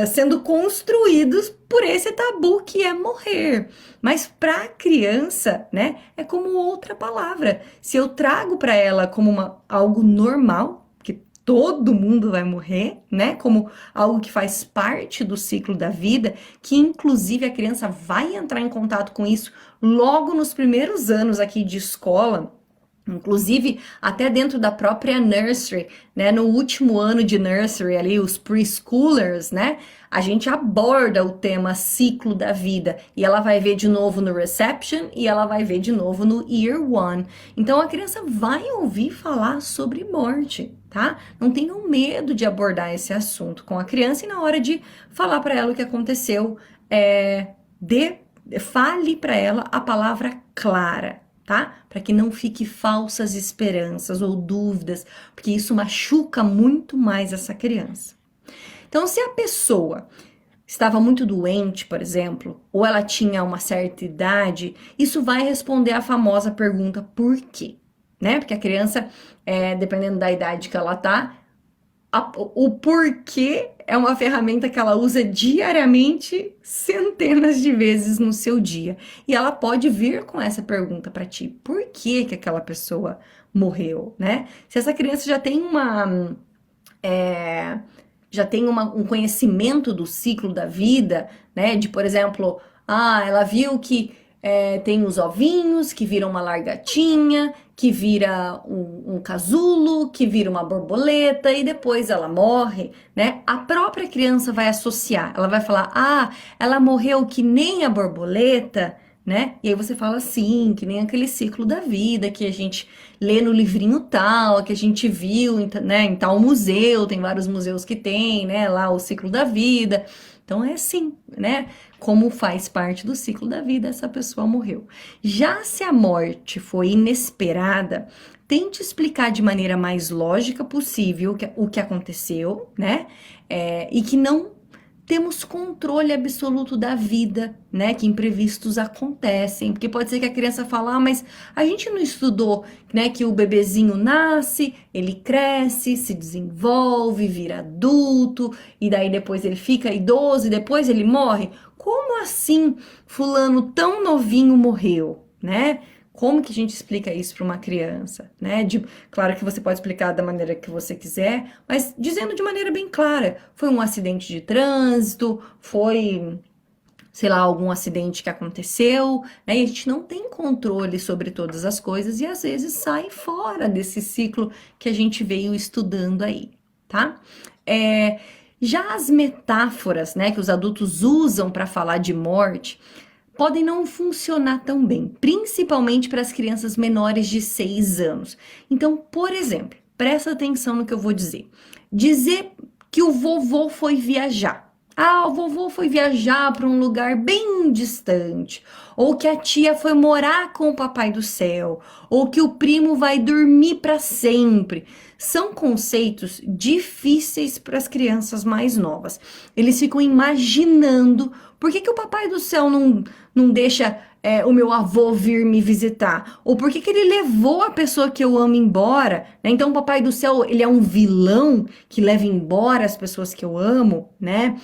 sendo construídos por esse tabu que é morrer. Mas para a criança, né, é como outra palavra. Se eu trago para ela como algo normal, todo mundo vai morrer, né? Como algo que faz parte do ciclo da vida, que inclusive a criança vai entrar em contato com isso logo nos primeiros anos aqui de escola, inclusive até dentro da própria nursery, né? No último ano de nursery ali, os preschoolers, né? A gente aborda o tema ciclo da vida e ela vai ver de novo no reception e ela vai ver de novo no year one. Então a criança vai ouvir falar sobre morte, tá? Não tenham medo de abordar esse assunto com a criança e na hora de falar para ela o que aconteceu, fale para ela a palavra clara, tá? Para que não fique falsas esperanças ou dúvidas, porque isso machuca muito mais essa criança. Então, se a pessoa estava muito doente, por exemplo, ou ela tinha uma certa idade, isso vai responder a famosa pergunta por quê, né? Porque a criança, dependendo da idade que ela tá, o porquê é uma ferramenta que ela usa diariamente, centenas de vezes no seu dia. E ela pode vir com essa pergunta para ti: por que que aquela pessoa morreu, né? Se essa criança já tem um conhecimento do ciclo da vida, né? De, por exemplo, ela viu que tem os ovinhos, que viram uma largatinha, que vira um casulo, que vira uma borboleta e depois ela morre, né? A própria criança vai associar, ela vai falar, ela morreu que nem a borboleta, né? E aí você fala assim, que nem aquele ciclo da vida que a gente lê no livrinho tal, que a gente viu, né, em tal museu, tem vários museus que tem, né, lá o ciclo da vida. Então é assim, né? Como faz parte do ciclo da vida, essa pessoa morreu. Já se a morte foi inesperada, tente explicar de maneira mais lógica possível o que aconteceu, né? E que não temos controle absoluto da vida, né? Que imprevistos acontecem. Porque pode ser que a criança fale, mas a gente não estudou, né? Que o bebezinho nasce, ele cresce, se desenvolve, vira adulto, e daí depois ele fica idoso e depois ele morre. Como assim fulano tão novinho morreu, né? Como que a gente explica isso para uma criança, né? Claro que você pode explicar da maneira que você quiser, mas dizendo de maneira bem clara. Foi um acidente de trânsito, foi, sei lá, algum acidente que aconteceu, né? E a gente não tem controle sobre todas as coisas e às vezes sai fora desse ciclo que a gente veio estudando aí, tá? Já as metáforas, né, que os adultos usam para falar de morte, podem não funcionar tão bem, principalmente para as crianças menores de 6 anos. Então, por exemplo, presta atenção no que eu vou dizer. Dizer que o vovô foi viajar. O vovô foi viajar para um lugar bem distante, ou que a tia foi morar com o papai do céu, ou que o primo vai dormir para sempre. São conceitos difíceis para as crianças mais novas. Eles ficam imaginando por que o papai do céu não deixa o meu avô vir me visitar? Ou por que ele levou a pessoa que eu amo embora? Né? Então o papai do céu, ele é um vilão que leva embora as pessoas que eu amo, né?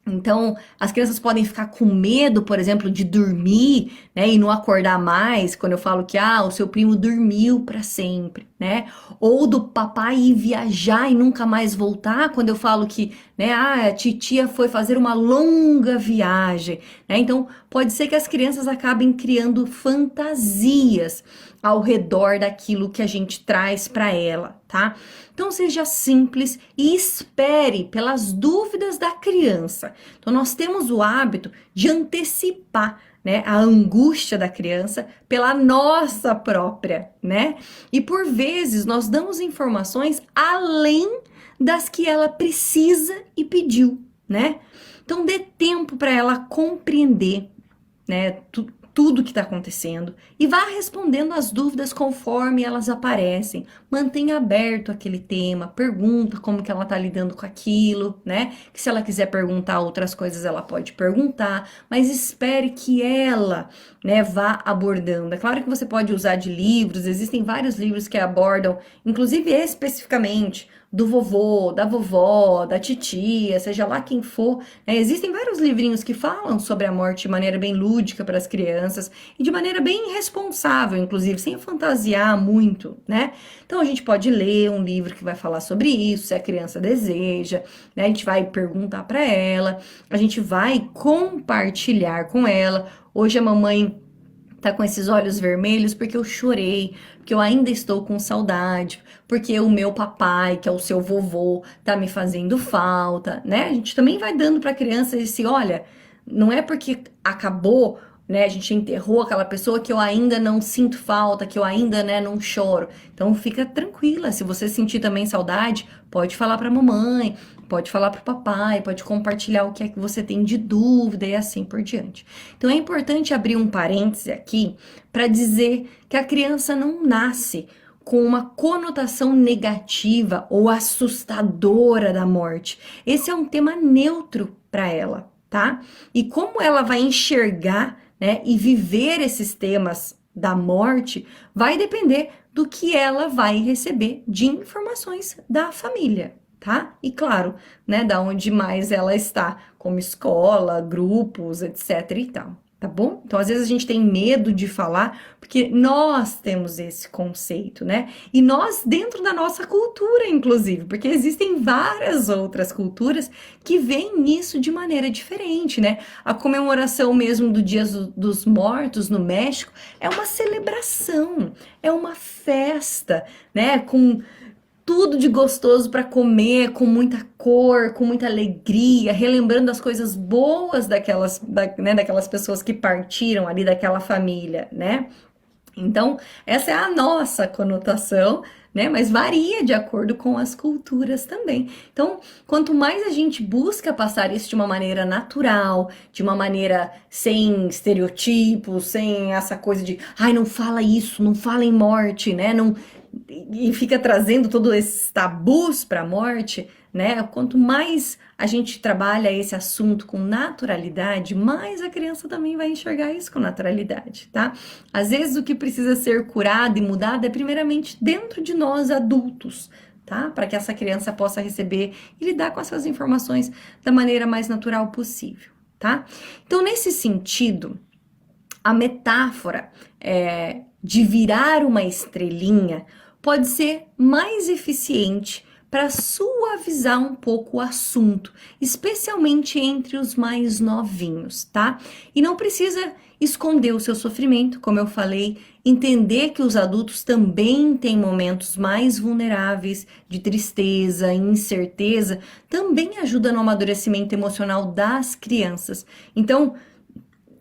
Então, as crianças podem ficar com medo, por exemplo, de dormir, né, e não acordar mais, quando eu falo que, o seu primo dormiu para sempre, né? Ou do papai ir viajar e nunca mais voltar, quando eu falo que, né, a titia foi fazer uma longa viagem, né? Então, pode ser que as crianças acabem criando fantasias ao redor daquilo que a gente traz para ela, tá? Então seja simples e espere pelas dúvidas da criança. Então nós temos o hábito de antecipar, né, a angústia da criança pela nossa própria, né? E por vezes nós damos informações além das que ela precisa e pediu, né? Então dê tempo para ela compreender, né, tudo que está acontecendo e vá respondendo as dúvidas conforme elas aparecem. Mantenha aberto aquele tema, pergunta como que ela está lidando com aquilo, né? Que se ela quiser perguntar outras coisas, ela pode perguntar, mas espere que ela, né, vá abordando. É claro que você pode usar de livros, existem vários livros que abordam, inclusive especificamente, do vovô, da vovó, da titia, seja lá quem for, né? Existem vários livrinhos que falam sobre a morte de maneira bem lúdica para as crianças e de maneira bem responsável, inclusive, sem fantasiar muito, né? Então a gente pode ler um livro que vai falar sobre isso, se a criança deseja, né? A gente vai perguntar para ela, a gente vai compartilhar com ela. Hoje a mamãe tá com esses olhos vermelhos porque eu chorei, porque eu ainda estou com saudade, porque o meu papai, que é o seu vovô, tá me fazendo falta, né? A gente também vai dando para a criança esse, olha, não é porque acabou né? A gente enterrou aquela pessoa que eu ainda não sinto falta, que eu ainda, né, não choro. Então fica tranquila, se você sentir também saudade, pode falar pra mamãe, pode falar pro papai, pode compartilhar o que é que você tem de dúvida e assim por diante. Então é importante abrir um parêntese aqui para dizer que a criança não nasce com uma conotação negativa ou assustadora da morte. Esse é um tema neutro para ela, tá? E como ela vai enxergar, né, e viver esses temas da morte vai depender do que ela vai receber de informações da família, tá? E claro, né, da onde mais ela está, como escola, grupos, etc e tal. Tá bom? Então, às vezes a gente tem medo de falar porque nós temos esse conceito, né? E nós dentro da nossa cultura, inclusive, porque existem várias outras culturas que veem isso de maneira diferente, né? A comemoração mesmo do Dia dos Mortos no México é uma celebração, é uma festa, né? Com tudo de gostoso para comer, com muita cor, com muita alegria, relembrando as coisas boas daquelas pessoas que partiram ali daquela família, né? Então, essa é a nossa conotação, né? Mas varia de acordo com as culturas também. Então, quanto mais a gente busca passar isso de uma maneira natural, de uma maneira sem estereotipos, sem essa coisa de, ai, não fala isso, não fala em morte, né? Não, e fica trazendo todos esses tabus para a morte, né? Quanto mais a gente trabalha esse assunto com naturalidade, mais a criança também vai enxergar isso com naturalidade, tá? Às vezes o que precisa ser curado e mudado é primeiramente dentro de nós adultos, tá? Para que essa criança possa receber e lidar com essas informações da maneira mais natural possível, tá? Então, nesse sentido, a metáfora de virar uma estrelinha pode ser mais eficiente para suavizar um pouco o assunto, especialmente entre os mais novinhos, tá? E não precisa esconder o seu sofrimento, como eu falei, entender que os adultos também têm momentos mais vulneráveis de tristeza, incerteza, também ajuda no amadurecimento emocional das crianças. Então,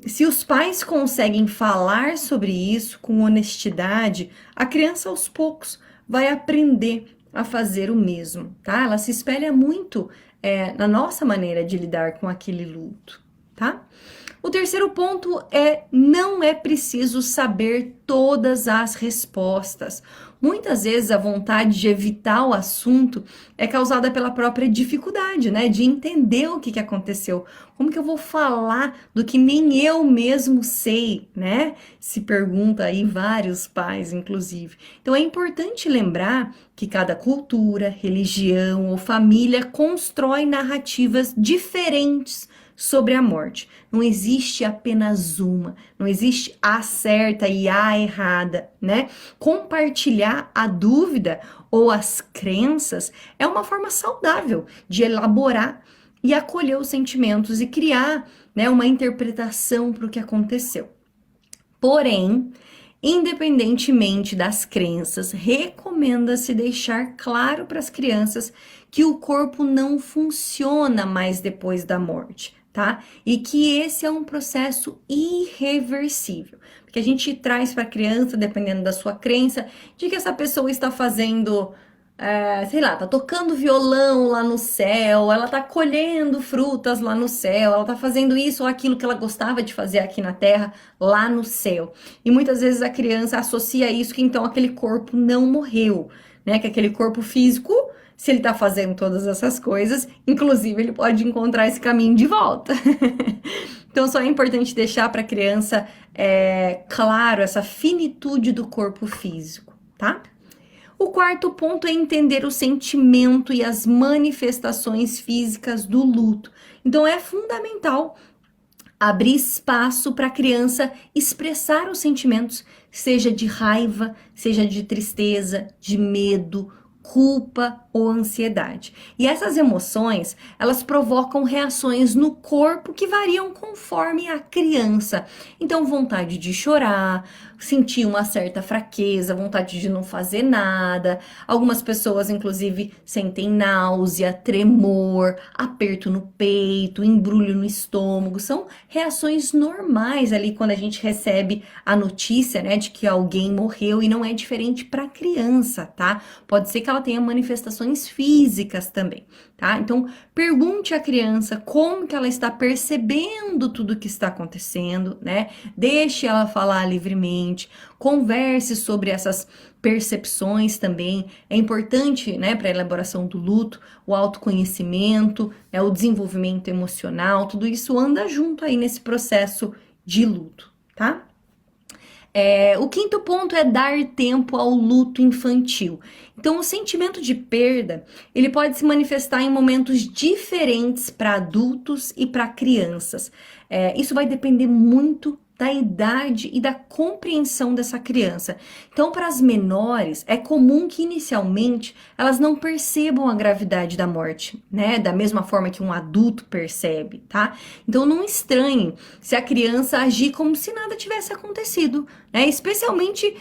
se os pais conseguem falar sobre isso com honestidade, a criança aos poucos vai aprender a fazer o mesmo, tá? Ela se espelha muito na nossa maneira de lidar com aquele luto, tá? O terceiro ponto não é preciso saber todas as respostas. Muitas vezes a vontade de evitar o assunto é causada pela própria dificuldade, né? De entender o que aconteceu. Como que eu vou falar do que nem eu mesmo sei, né? Se pergunta aí vários pais, inclusive. Então é importante lembrar que cada cultura, religião ou família constrói narrativas diferentes sobre a morte. Não existe apenas uma, não existe a certa e a errada, né? Compartilhar a dúvida ou as crenças é uma forma saudável de elaborar e acolher os sentimentos e criar, né, uma interpretação para o que aconteceu. Porém, independentemente das crenças, recomenda-se deixar claro para as crianças que o corpo não funciona mais depois da morte, tá? E que esse é um processo irreversível. Porque a gente traz para a criança, dependendo da sua crença, de que essa pessoa está fazendo, sei lá, tá tocando violão lá no céu, ela tá colhendo frutas lá no céu, ela tá fazendo isso ou aquilo que ela gostava de fazer aqui na Terra, lá no céu. E muitas vezes a criança associa isso que então aquele corpo não morreu, né? Que aquele corpo físico, se ele tá fazendo todas essas coisas, inclusive ele pode encontrar esse caminho de volta. Então só é importante deixar para a criança claro essa finitude do corpo físico, tá? O quarto ponto é entender o sentimento e as manifestações físicas do luto. Então é fundamental abrir espaço para a criança expressar os sentimentos, seja de raiva, seja de tristeza, de medo, culpa ou ansiedade. E essas emoções, elas provocam reações no corpo que variam conforme a criança. Então, vontade de chorar, sentir uma certa fraqueza, vontade de não fazer nada. Algumas pessoas, inclusive, sentem náusea, tremor, aperto no peito, embrulho no estômago. São reações normais ali quando a gente recebe a notícia, né, de que alguém morreu, e não é diferente para criança, tá? Pode ser que ela tenha manifestações físicas também, tá? Então, pergunte à criança como que ela está percebendo tudo que está acontecendo, né? Deixe ela falar livremente, converse sobre essas percepções também. É importante, né, para a elaboração do luto, o autoconhecimento, né, o desenvolvimento emocional, tudo isso anda junto aí nesse processo de luto, tá? O quinto ponto é dar tempo ao luto infantil. Então, o sentimento de perda, ele pode se manifestar em momentos diferentes para adultos e para crianças. Isso vai depender muito da idade e da compreensão dessa criança. Então, para as menores, é comum que inicialmente elas não percebam a gravidade da morte, né? Da mesma forma que um adulto percebe, tá? Então, não estranhem se a criança agir como se nada tivesse acontecido, né? Especialmente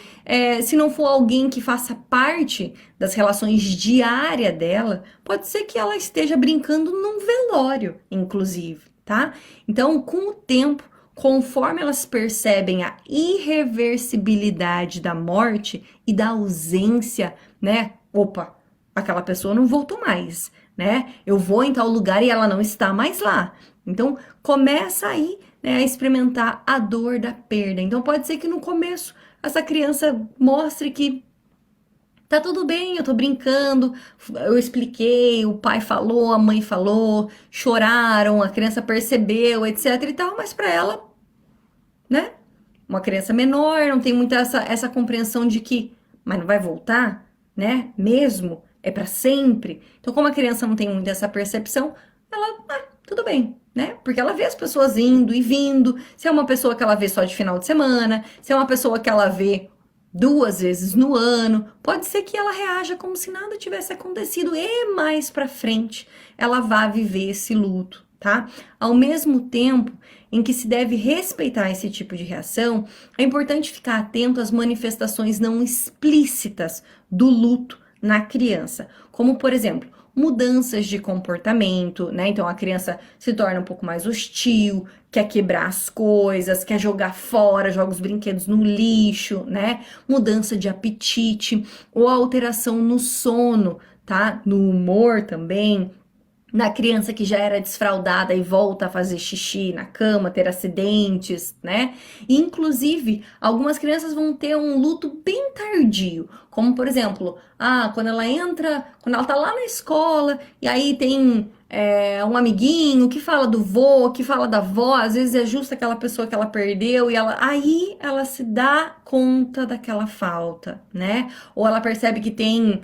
se não for alguém que faça parte das relações diárias dela, pode ser que ela esteja brincando num velório, inclusive, tá? Então, com o tempo, conforme elas percebem a irreversibilidade da morte e da ausência, né? Opa, aquela pessoa não voltou mais, né? Eu vou em tal lugar e ela não está mais lá. Então, começa aí, né, a experimentar a dor da perda. Então, pode ser que no começo essa criança mostre que tá tudo bem, eu tô brincando, eu expliquei, o pai falou, a mãe falou, choraram, a criança percebeu, etc e tal, mas pra ela, né? Uma criança menor não tem muita essa compreensão de que, mas não vai voltar, né? Mesmo, é pra sempre. Então, como a criança não tem muita essa percepção, ela, tudo bem, né? Porque ela vê as pessoas indo e vindo. Se é uma pessoa que ela vê só de final de semana, se é uma pessoa que ela vê 2 vezes no ano, pode ser que ela reaja como se nada tivesse acontecido e mais pra frente ela vá viver esse luto, tá? Ao mesmo tempo em que se deve respeitar esse tipo de reação, é importante ficar atento às manifestações não explícitas do luto na criança, como por exemplo, mudanças de comportamento, né? Então a criança se torna um pouco mais hostil, quer quebrar as coisas, quer jogar fora, joga os brinquedos no lixo, né? Mudança de apetite ou alteração no sono, tá? No humor também. Na criança que já era desfraldada e volta a fazer xixi na cama, ter acidentes, né? E, inclusive, algumas crianças vão ter um luto bem tardio, como por exemplo, quando ela tá lá na escola e aí tem um amiguinho que fala do vô, que fala da avó, às vezes é justo aquela pessoa que ela perdeu e aí ela se dá conta daquela falta, né? Ou ela percebe que tem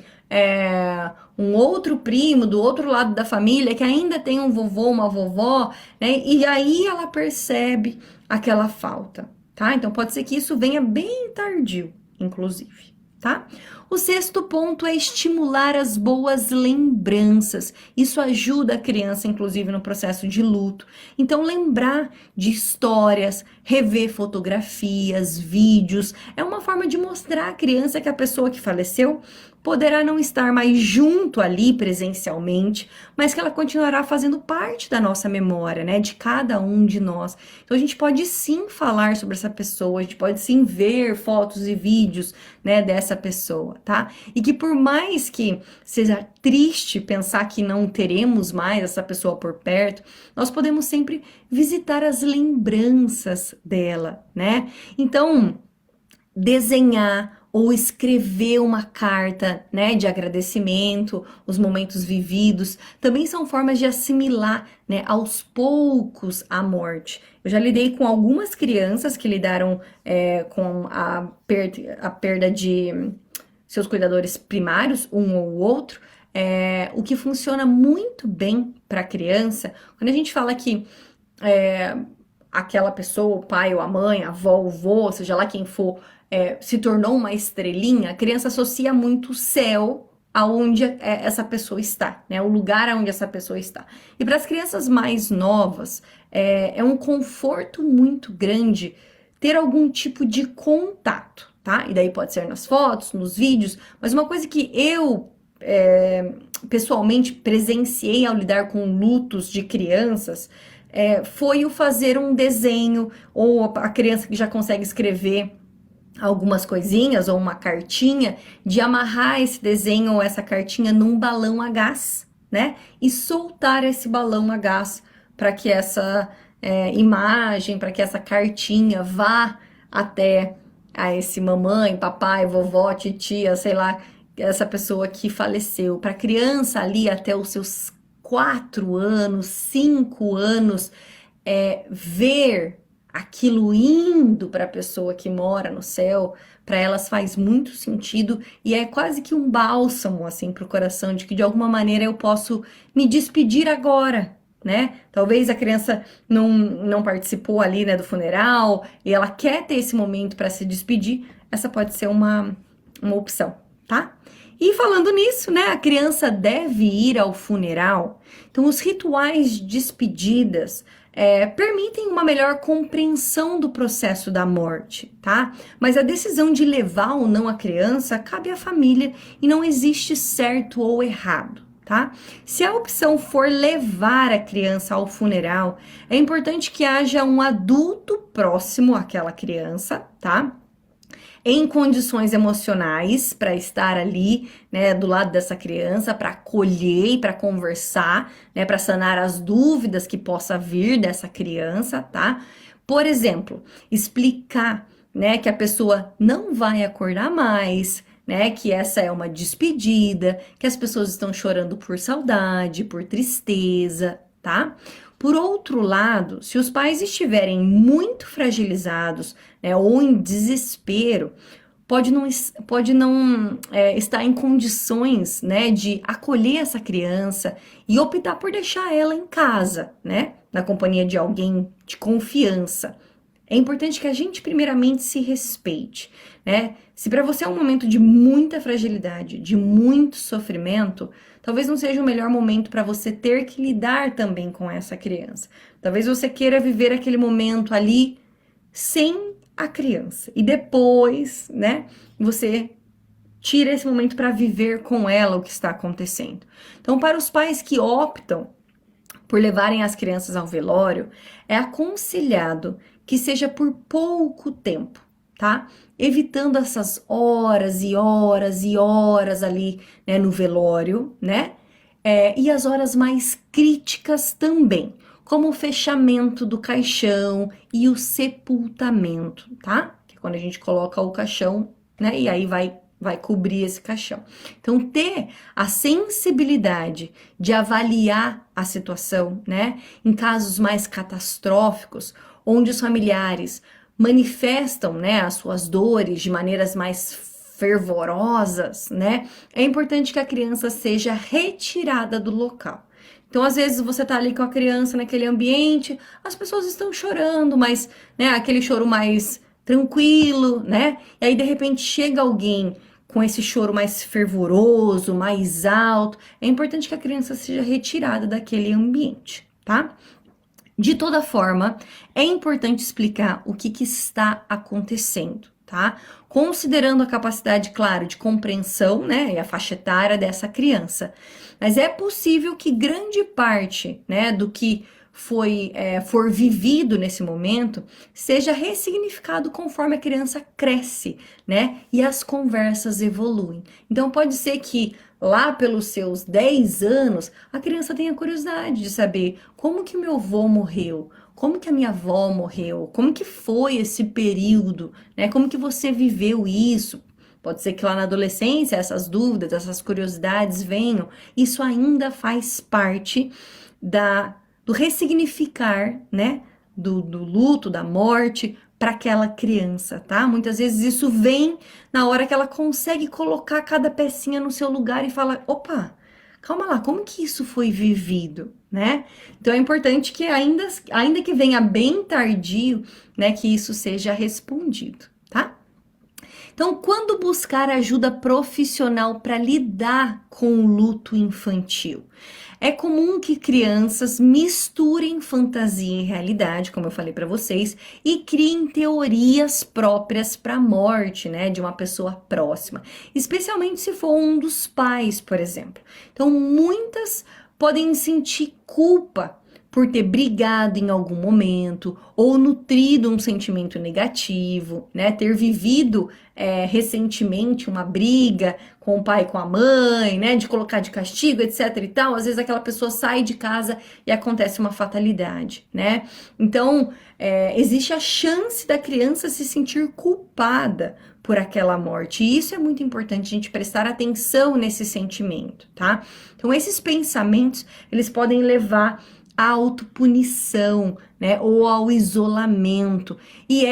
um outro primo do outro lado da família que ainda tem um vovô, uma vovó, né? E aí ela percebe aquela falta, tá? Então pode ser que isso venha bem tardio, inclusive, tá? O sexto ponto é estimular as boas lembranças. Isso ajuda a criança, inclusive, no processo de luto. Então, lembrar de histórias, rever fotografias, vídeos, é uma forma de mostrar à criança que a pessoa que faleceu poderá não estar mais junto ali presencialmente, mas que ela continuará fazendo parte da nossa memória, né, de cada um de nós. Então a gente pode sim falar sobre essa pessoa, a gente pode sim ver fotos e vídeos, né, dessa pessoa, tá? E que por mais que seja triste pensar que não teremos mais essa pessoa por perto, nós podemos sempre visitar as lembranças dela, né? Então, desenhar ou escrever uma carta, né, de agradecimento, os momentos vividos, também são formas de assimilar, né, aos poucos a morte. Eu já lidei com algumas crianças que lidaram com a perda de seus cuidadores primários, um ou outro. O que funciona muito bem para a criança, quando a gente fala que aquela pessoa, o pai ou a mãe, a avó, o vô, seja lá quem for, se tornou uma estrelinha, a criança associa muito o céu aonde essa pessoa está, né? O lugar aonde essa pessoa está. E para as crianças mais novas, é um conforto muito grande ter algum tipo de contato, tá? E daí pode ser nas fotos, nos vídeos, mas uma coisa que eu pessoalmente presenciei ao lidar com lutos de crianças foi o fazer um desenho, ou a criança que já consegue escrever algumas coisinhas ou uma cartinha, de amarrar esse desenho ou essa cartinha num balão a gás, né? E soltar esse balão a gás para que essa imagem, para que essa cartinha vá até a esse mamãe, papai, vovó, titia, sei lá, essa pessoa que faleceu. Para a criança ali até os seus 4 anos, 5 anos, ver aquilo indo para a pessoa que mora no céu, para elas faz muito sentido e é quase que um bálsamo assim para o coração de que de alguma maneira eu posso me despedir agora, né? Talvez a criança não participou ali, né, do funeral e ela quer ter esse momento para se despedir, essa pode ser uma opção, tá? E falando nisso, né, a criança deve ir ao funeral. Então, os rituais de despedidas permitem uma melhor compreensão do processo da morte, tá? Mas a decisão de levar ou não a criança cabe à família e não existe certo ou errado, tá? Se a opção for levar a criança ao funeral, é importante que haja um adulto próximo àquela criança, tá? Em condições emocionais para estar ali, né, do lado dessa criança, para acolher e para conversar, né, para sanar as dúvidas que possa vir dessa criança, tá? Por exemplo, explicar, né, que a pessoa não vai acordar mais, né, que essa é uma despedida, que as pessoas estão chorando por saudade, por tristeza, tá? Por outro lado, se os pais estiverem muito fragilizados, né, ou em desespero, pode não estar em condições, né, de acolher essa criança e optar por deixar ela em casa, né, na companhia de alguém de confiança. É importante que a gente primeiramente se respeite, né? Se para você é um momento de muita fragilidade, de muito sofrimento, talvez não seja o melhor momento para você ter que lidar também com essa criança. Talvez você queira viver aquele momento ali sem a criança e depois, né, você tira esse momento para viver com ela o que está acontecendo. Então, para os pais que optam por levarem as crianças ao velório, é aconselhado que seja por pouco tempo, tá? Evitando essas horas e horas e horas ali, né, no velório, né? E as horas mais críticas também, como o fechamento do caixão e o sepultamento, tá? Que é quando a gente coloca o caixão, né? E aí vai cobrir esse caixão. Então, ter a sensibilidade de avaliar a situação, né? Em casos mais catastróficos, onde os familiares manifestam, né, as suas dores de maneiras mais fervorosas, né? É importante que a criança seja retirada do local. Então, às vezes, você tá ali com a criança naquele ambiente, as pessoas estão chorando, mas, né, aquele choro mais tranquilo, né? E aí, de repente, chega alguém com esse choro mais fervoroso, mais alto. É importante que a criança seja retirada daquele ambiente, tá? De toda forma, é importante explicar o que está acontecendo, tá? Considerando a capacidade, claro, de compreensão, né, e a faixa etária dessa criança. Mas é possível que grande parte, né, do que for vivido nesse momento seja ressignificado conforme a criança cresce, né, e as conversas evoluem. Então, pode ser que lá pelos seus 10 anos, a criança tenha curiosidade de saber como que meu avô morreu, como que a minha avó morreu, como que foi esse período, né? Como que você viveu isso? Pode ser que lá na adolescência essas dúvidas, essas curiosidades venham. Isso ainda faz parte do ressignificar, né? Do luto, da morte para aquela criança, tá? Muitas vezes isso vem na hora que ela consegue colocar cada pecinha no seu lugar e fala, opa, calma lá, como que isso foi vivido, né? Então é importante que ainda que venha bem tardio, né, que isso seja respondido, tá? Então, quando buscar ajuda profissional para lidar com o luto infantil? É comum que crianças misturem fantasia e realidade, como eu falei para vocês, e criem teorias próprias para a morte, né, de uma pessoa próxima, especialmente se for um dos pais, por exemplo. Então, muitas podem sentir culpa por ter brigado em algum momento ou nutrido um sentimento negativo, né? Ter vivido recentemente uma briga com o pai e com a mãe, né? De colocar de castigo, etc e tal. Às vezes aquela pessoa sai de casa e acontece uma fatalidade, né? Então, existe a chance da criança se sentir culpada por aquela morte. E isso é muito importante, a gente prestar atenção nesse sentimento, tá? Então, esses pensamentos, eles podem levar à autopunição, né, ou ao isolamento, e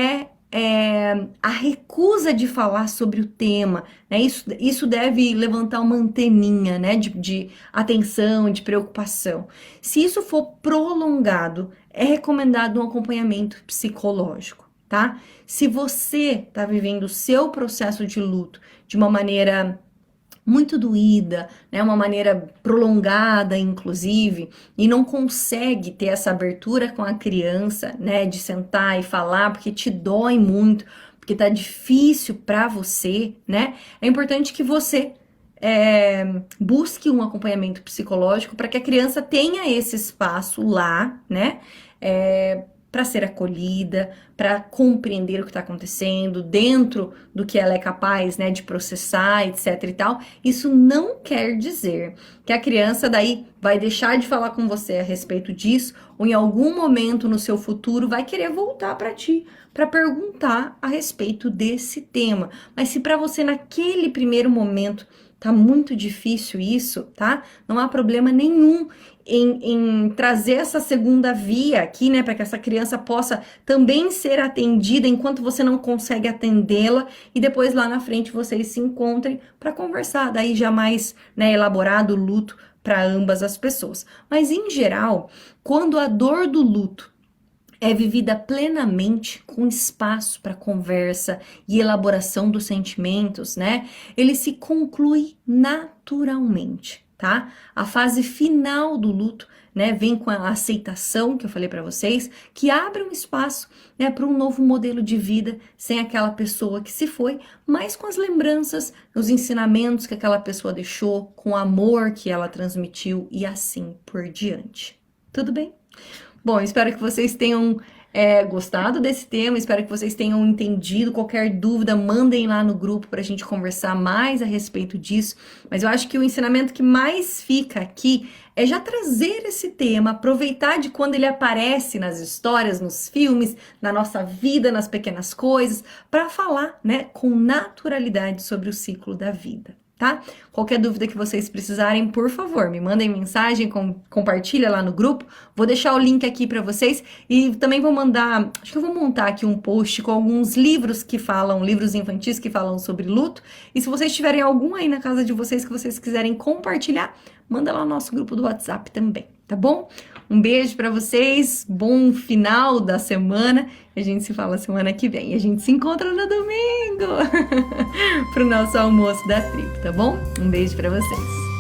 a recusa de falar sobre o tema, né, isso deve levantar uma anteninha, né, de atenção, de preocupação. Se isso for prolongado, é recomendado um acompanhamento psicológico, tá? Se você está vivendo o seu processo de luto de uma maneira muito doída, né, uma maneira prolongada, inclusive, e não consegue ter essa abertura com a criança, né, de sentar e falar porque te dói muito, porque tá difícil para você, né, é importante que você busque um acompanhamento psicológico para que a criança tenha esse espaço lá, né, para ser acolhida, para compreender o que está acontecendo, dentro do que ela é capaz, né, de processar, etc e tal. Isso não quer dizer que a criança daí vai deixar de falar com você a respeito disso, ou em algum momento no seu futuro vai querer voltar para ti, para perguntar a respeito desse tema. Mas se para você naquele primeiro momento tá muito difícil isso, tá? Não há problema nenhum em trazer essa segunda via aqui, né, para que essa criança possa também ser atendida enquanto você não consegue atendê-la, e depois lá na frente vocês se encontrem para conversar, daí já mais, né, elaborado o luto para ambas as pessoas. Mas em geral, quando a dor do luto é vivida plenamente, com espaço para conversa e elaboração dos sentimentos, né? Ele se conclui naturalmente, tá? A fase final do luto, né, vem com a aceitação que eu falei para vocês, que abre um espaço, né, para um novo modelo de vida sem aquela pessoa que se foi, mas com as lembranças, os ensinamentos que aquela pessoa deixou, com o amor que ela transmitiu e assim por diante. Tudo bem? Bom, espero que vocês tenham gostado desse tema, espero que vocês tenham entendido. Qualquer dúvida, mandem lá no grupo para a gente conversar mais a respeito disso. Mas eu acho que o ensinamento que mais fica aqui é já trazer esse tema, aproveitar de quando ele aparece nas histórias, nos filmes, na nossa vida, nas pequenas coisas, para falar, né, com naturalidade sobre o ciclo da vida. Tá? Qualquer dúvida que vocês precisarem, por favor, me mandem mensagem, compartilha lá no grupo. Vou deixar o link aqui para vocês e também vou mandar, acho que eu vou montar aqui um post com alguns livros que falam, livros infantis que falam sobre luto. E se vocês tiverem algum aí na casa de vocês que vocês quiserem compartilhar, manda lá no nosso grupo do WhatsApp também, tá bom? Um beijo para vocês, bom final da semana. A gente se fala semana que vem. A gente se encontra no domingo pro nosso almoço da tribo, tá bom? Um beijo para vocês.